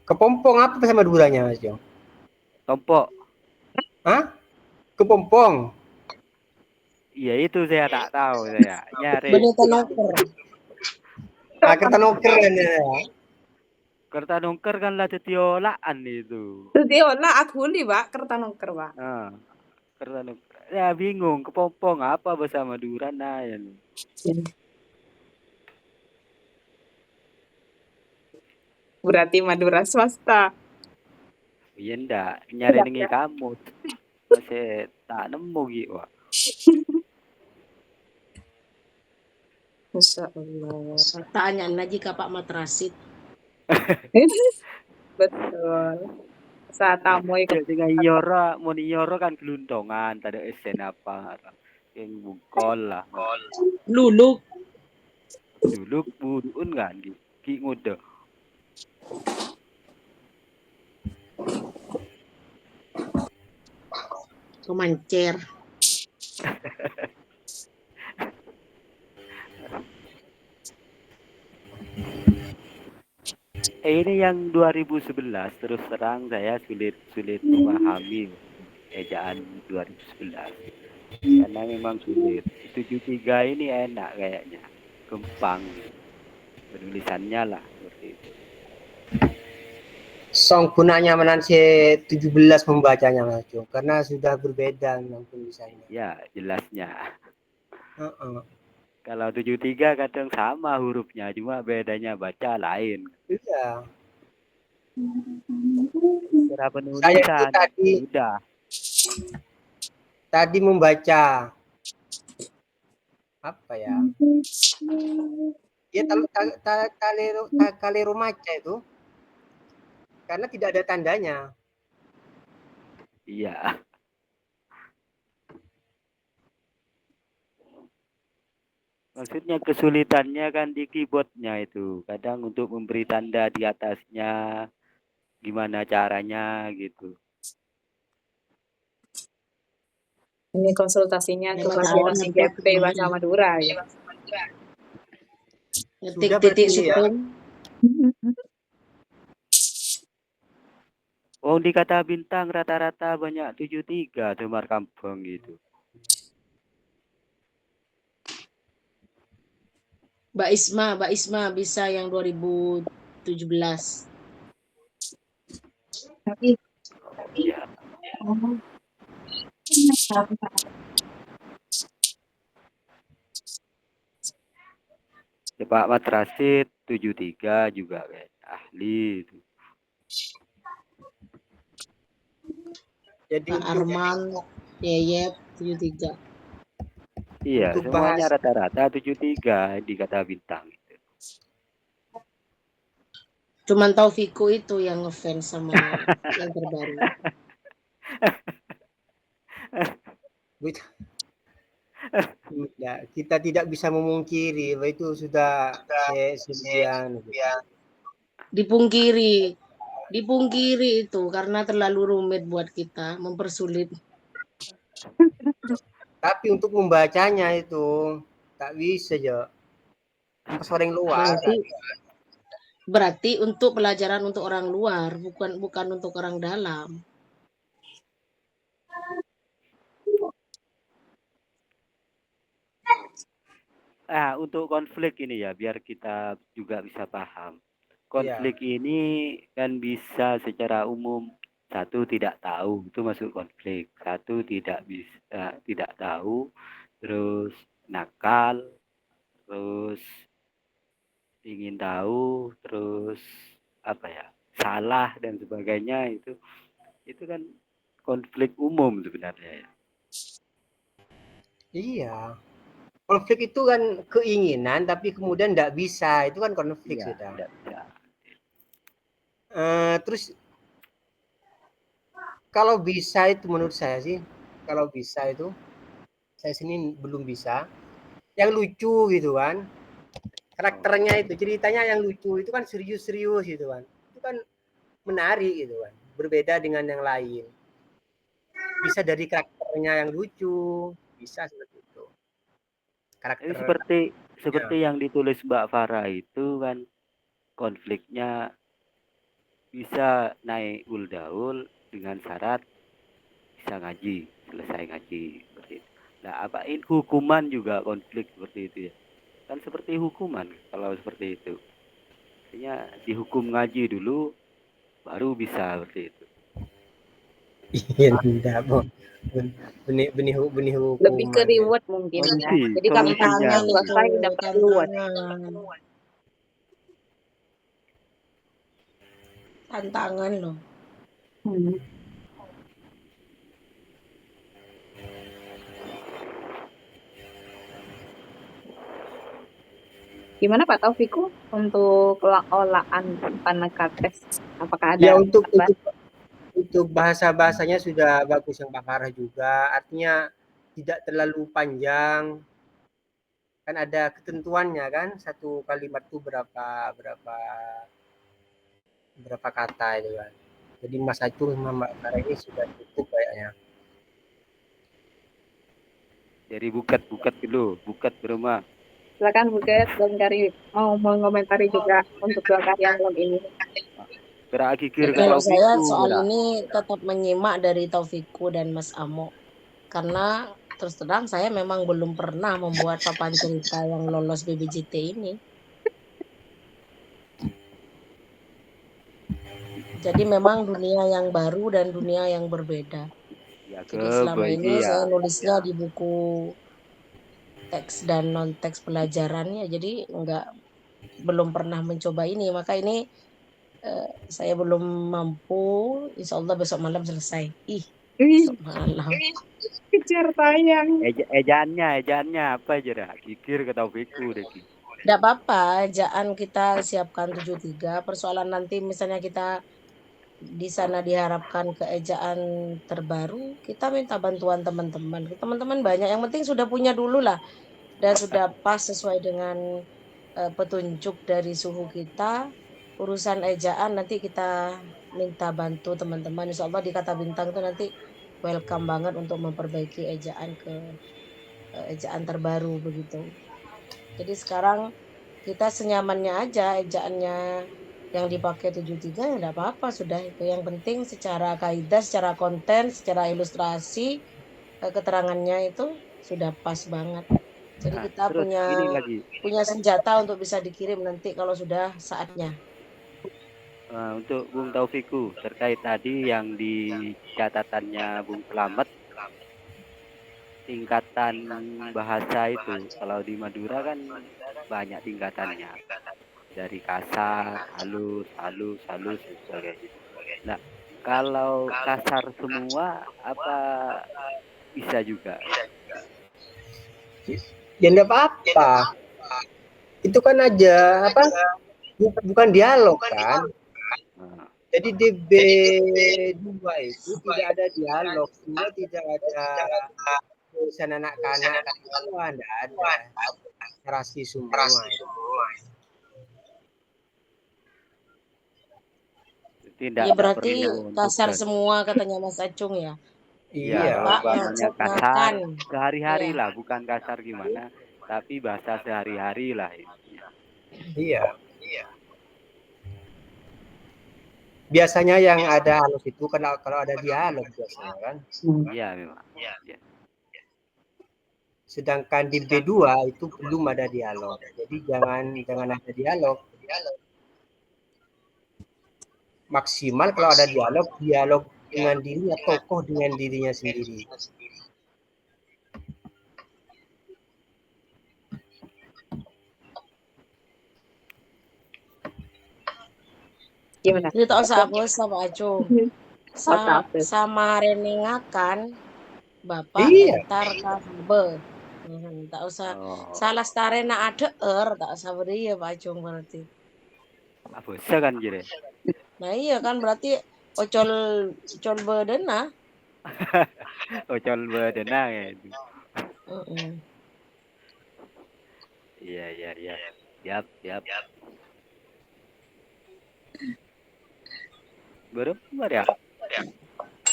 Kepompong apa bahasa Maduranya, Mas Jo? Tompok. Hah? Kepompong. Iya itu saya tak tahu saya. Nyari Boneka noker. Kertanoker kan ya. Kertanungker kan lah tetiolaan itu. Terus olah aku li Pak, kertanongker Pak. Nah, Kertanungker. Ya bingung kepompong apa bahasa Madura nah ya. Berarti Madura swasta. Iya ndak, nyari nengi kamu. Masih tak nemu gitu. Masya Allah. Tanya lagi ke Pak Matrasit. Betul. Saat tamu ikut Ya dengan Iora, mau Iora kan gelundongan, tadi esen apa, yang bungkol lah. Luluk. Dulu buruun kan, ki ngude. Kemancer. Ini yang 2011 terus terang saya sulit memahami ejaan 2011 karena memang sulit. 73 ini enak kayaknya, gempang penulisannya lah seperti itu. Song gunanya menansi 17 membacanya, Mas Jo, karena sudah berbeda memang tulisannya. Ya jelasnya. Heeh. Kalau 73 kadang sama hurufnya, cuma bedanya baca lain. Iya. Cara Saya itu penulisan tadi membaca apa ya? Ya Taleromaca itu karena tidak ada tandanya. Iya. Maksudnya kesulitannya kan di keyboardnya itu. Kadang untuk memberi tanda di atasnya, gimana caranya gitu. ini konsultasinya ke Memang bagian awalnya GP bahasa Madura ya. Ngetik Sudah titik berarti ya. sukun. Oh di kata bintang rata-rata banyak 73 Demar Kampung gitu. Mbak Isma bisa yang 2017. Tapi Ya. Pak Matrasit 73 juga kayak ahli itu. Jadi Pak Arman, Yeyep 73. Iya, untuk semuanya bahasa rata-rata 73 di kata bintang. Cuman tahu Viko itu yang ngefans sama yang terbaru. kita tidak bisa memungkiri bahwa itu sudah sekian. Dipungkiri itu karena terlalu rumit buat kita, mempersulit. Tapi untuk membacanya itu tak bisa ya. Orang luar. Berarti untuk pelajaran untuk orang luar, bukan untuk orang dalam. Untuk konflik ini ya, biar kita juga bisa paham. Konflik ini kan bisa secara umum, satu tidak tahu, itu masuk konflik. Satu tidak bisa, tidak tahu, terus nakal, terus ingin tahu, terus apa ya, salah dan sebagainya itu kan konflik umum sebenarnya ya. Iya. Konflik itu kan keinginan tapi kemudian tidak bisa, itu kan konflik Iya, sudah. tidak bisa. Terus kalau bisa itu menurut saya sih, kalau bisa itu saya sini belum bisa. Yang lucu gitu kan. karakternya itu, ceritanya yang lucu itu kan serius-serius gitu kan. Itu kan menarik gitu kan. Berbeda dengan yang lain. Bisa dari karakternya yang lucu, bisa seperti itu. Ini Karakter seperti yang ditulis Mbak Farah itu kan konfliknya bisa naik uldaul dengan syarat bisa ngaji, selesai ngaji seperti itu. Nah, apa ini hukuman juga konflik seperti itu ya? Kan seperti hukuman kalau seperti itu. Artinya dihukum ngaji dulu baru bisa seperti itu. Iya, tidak mau benih Lebih ke hukuman. reward mungkin ya. Jadi kalau Komisinya kasusnya Tantangan mungkin. itu, selesai dapat reward. tantangan loh. Hmm. Gimana Pak Taufiku untuk olahan panekates? Apakah Ya, ada untuk tambahan? bahasa-bahasanya sudah bagus yang Pak Farah juga. Artinya tidak terlalu panjang. Kan ada ketentuannya kan, satu kalimat itu berapa kata itu kan. Jadi Mas Acung sama Mbak Farah ini sudah cukup kayaknya. Jadi bukat dulu, bukat berumah. Silakan Buket dan Kari mau mengomentari juga untuk 2 karya malam ini. Gerak kikir ke Kalau saya Taufiku, soal gerak. ini tetap menyimak dari Taufiku dan Mas Amo. Karena terus terang saya memang belum pernah membuat papan cerita yang lolos BBJT ini. Jadi memang dunia yang baru dan dunia yang berbeda. Ya Jadi selama ini ya. saya nulisnya di buku teks dan non teks pelajarannya. Jadi belum pernah mencoba ini. Maka ini saya belum mampu. Insya Allah besok malam selesai. Besok malam. Kejar tayang. Ejaannya apa aja dah? Kikir ke Taufiku deh. Tidak apa-apa, ejaan kita siapkan 73. Persoalan nanti misalnya kita di sana diharapkan keejaan terbaru, kita minta bantuan teman-teman. Teman-teman banyak, yang penting sudah punya dulu lah. Dan sudah pas sesuai dengan petunjuk dari suhu kita. Urusan ejaan nanti kita minta bantu teman-teman. Insya Allah di Kata Bintang itu nanti welcome banget untuk memperbaiki ejaan ke ejaan terbaru begitu. Jadi sekarang kita senyamannya aja, ejaannya yang dipakai 73 ya enggak apa-apa sudah itu. Yang penting secara kaidah, secara konten, secara ilustrasi, keterangannya itu sudah pas banget. Jadi Nah, kita terus ini lagi. punya senjata untuk bisa dikirim nanti kalau sudah saatnya. Untuk Bung Taufiku terkait tadi yang di catatannya Bung Selamat tingkatan bahasa itu kalau di Madura kan banyak tingkatannya dari kasar, halus dan sebagainya. Nah, kalau kasar semua apa bisa juga? Ya enggak apa-apa. Itu kan aja bukan dialog kan. Jadi di B2 itu tidak ada dialog, juga tidak ada tulisan anak-anak semua, enggak ada. Narasi semua itu. Ya berarti kasar semua katanya Mas Acung ya. Iya. Bahasanya kasar sehari-hari Iya. lah, bukan kasar gimana, tapi bahasa sehari-hari lah. Iya. Biasanya yang ada halus itu kalau ada dialog biasanya kan. Iya memang. Ya. Sedangkan di B2 itu belum ada dialog. Jadi jangan ada dialog. Maksimal kalau ada dialog dengan dirinya, tokoh dengan dirinya sendiri. Gimana? Jadi tak usah aku sama Acung. Sama renengakan Bapak entar kabel. Tak usah salah starena ada tak usah beri ya Pak Acung berarti. Apa bisa kan jadi? Nah iya kan berarti ocol bedena. Ocol bedena ya itu. Iya. Siap. Berapa ya?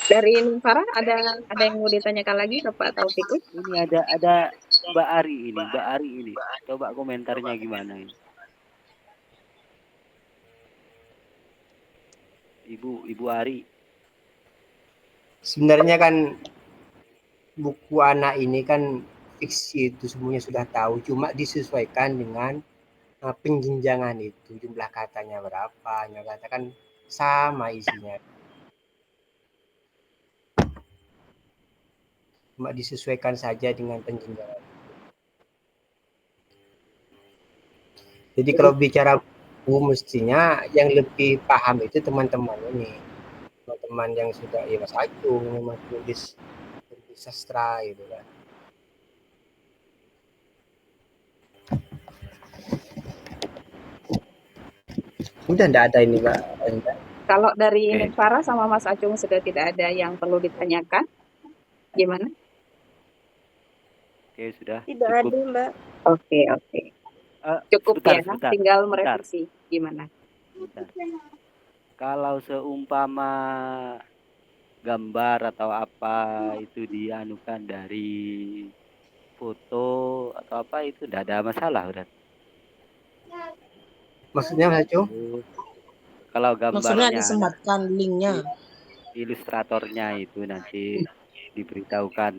Dari Farah ada yang mau ditanyakan lagi ke Pak Taufikus? Ini ada Mbak Ari ini. Coba komentarnya gimana ini? Ibu Ari. Sebenarnya kan buku anak ini kan fiksi, itu semuanya sudah tahu, cuma disesuaikan dengan penjenjangan itu, jumlah katanya berapa, hanya katakan sama isinya, cuma disesuaikan saja dengan penjenjangan. Jadi kalau bicara buku, mestinya yang lebih paham itu teman-teman ini, teman-teman yang sudah ya Mas Agung memang tulis sastra gitu kan. Udah enggak ada ini Mbak. Kalau dari Oke. Farah sama Mas Acung sudah tidak ada yang perlu ditanyakan, gimana? Oke, sudah. Tidak Cukup. ada, Mbak. Oke. Cukup ya, sebentar. tinggal merevisi. Gimana? Bentar. Kalau seumpama gambar atau apa itu dianukan dari foto atau apa itu tidak ada masalah, udah. Maksudnya Mas Acung? Kalau Maksudnya gambarnya disematkan linknya. ilustratornya itu nanti diberitahukan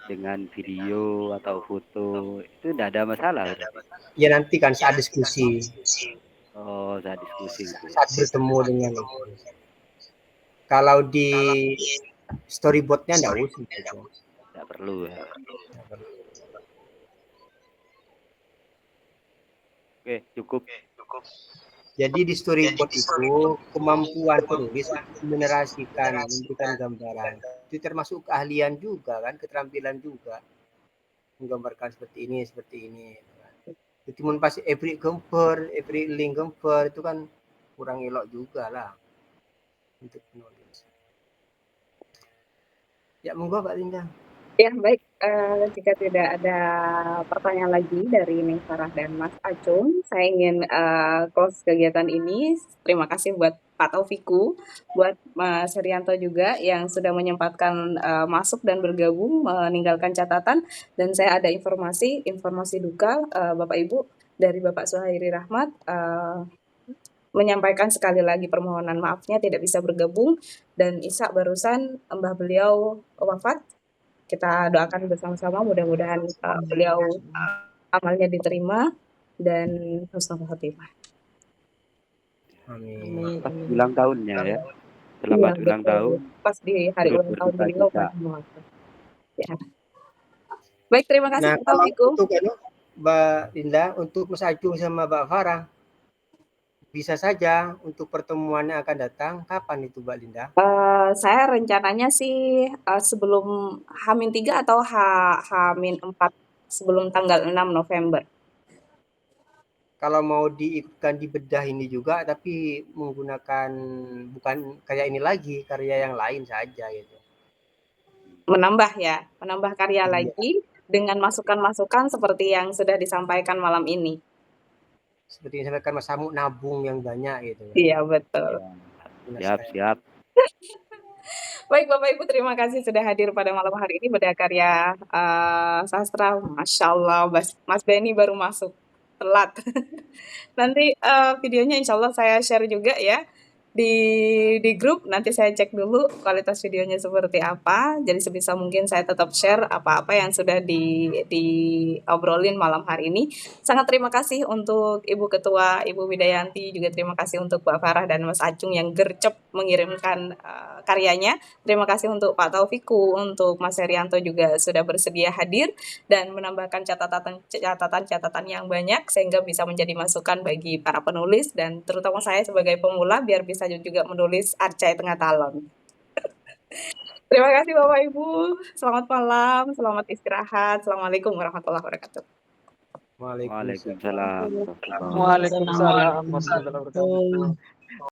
dengan video atau foto itu tidak ada masalah, udah. Ya nanti kan saat diskusi. Oh, saat diskusi itu. Saat bertemu dengan itu. Kalau di storyboardnya enggak usah. Tidak perlu ya. Oke, cukup. Jadi di storyboard itu kemampuan penulis menerasikan, memberikan gambaran. Itu termasuk keahlian juga kan, keterampilan juga. Menggambarkan seperti ini. Itu pun pasti every link gambar itu kan kurang elok juga lah untuk penulis. Ya monggo Mbak Linda. Ya baik, jika tidak ada pertanyaan lagi dari Neng Farah dan Mas Acung, saya ingin close kegiatan ini. Terima kasih buat Pak Taufiku, buat Mas Herianto juga yang sudah menyempatkan masuk dan bergabung, meninggalkan catatan. Dan saya ada informasi duka Bapak Ibu dari Bapak Suhairi Rahmat, menyampaikan sekali lagi permohonan maafnya tidak bisa bergabung, dan Isa barusan mbah beliau wafat. Kita doakan bersama-sama mudah-mudahan beliau amalnya diterima dan husnul khotimah. Amin. Pas ulang tahunnya ya. Selamat ulang tahun. Pas di hari ulang tahun beliau kan. Ya. Baik, terima kasih Pak Taufiku. Untuk Mbak Linda, untuk Mas Acung sama Mbak Farah, bisa saja untuk pertemuannya akan datang. Kapan itu Mbak Linda? Saya rencananya sih sebelum H-3 atau H-4 sebelum tanggal 6 November. Kalau mau diikutkan di bedah ini juga, tapi menggunakan bukan karya ini lagi, karya yang lain saja gitu. Menambah karya lagi dengan masukan-masukan seperti yang sudah disampaikan malam ini. Seperti yang disampaikan Mas Samu, nabung yang banyak gitu. Iya, betul. Siap. Baik Bapak Ibu, terima kasih sudah hadir pada malam hari ini. Bedah karya sastra, Masya Allah, Mas Benny baru masuk, telat. Nanti videonya insya Allah saya share juga ya di grup. Nanti saya cek dulu kualitas videonya seperti apa. Jadi sebisa mungkin saya tetap share apa-apa yang sudah diobrolin malam hari ini. Sangat terima kasih untuk Ibu Ketua, Ibu Widayanti, juga terima kasih untuk Mbak Farah dan Mas Acung yang gercep mengirimkan karyanya. Terima kasih untuk Pak Taufiku, untuk Mas Herianto juga sudah bersedia hadir dan menambahkan catatan yang banyak sehingga bisa menjadi masukan bagi para penulis dan terutama saya sebagai pemula biar bisa juga menulis Arcai Tengah Talon. Terima kasih Bapak Ibu. Selamat malam, selamat istirahat. Assalamualaikum warahmatullahi wabarakatuh. Waalaikumsalam. Waalaikumsalam. Waalaikumsalam warahmatullahi wabarakatuh.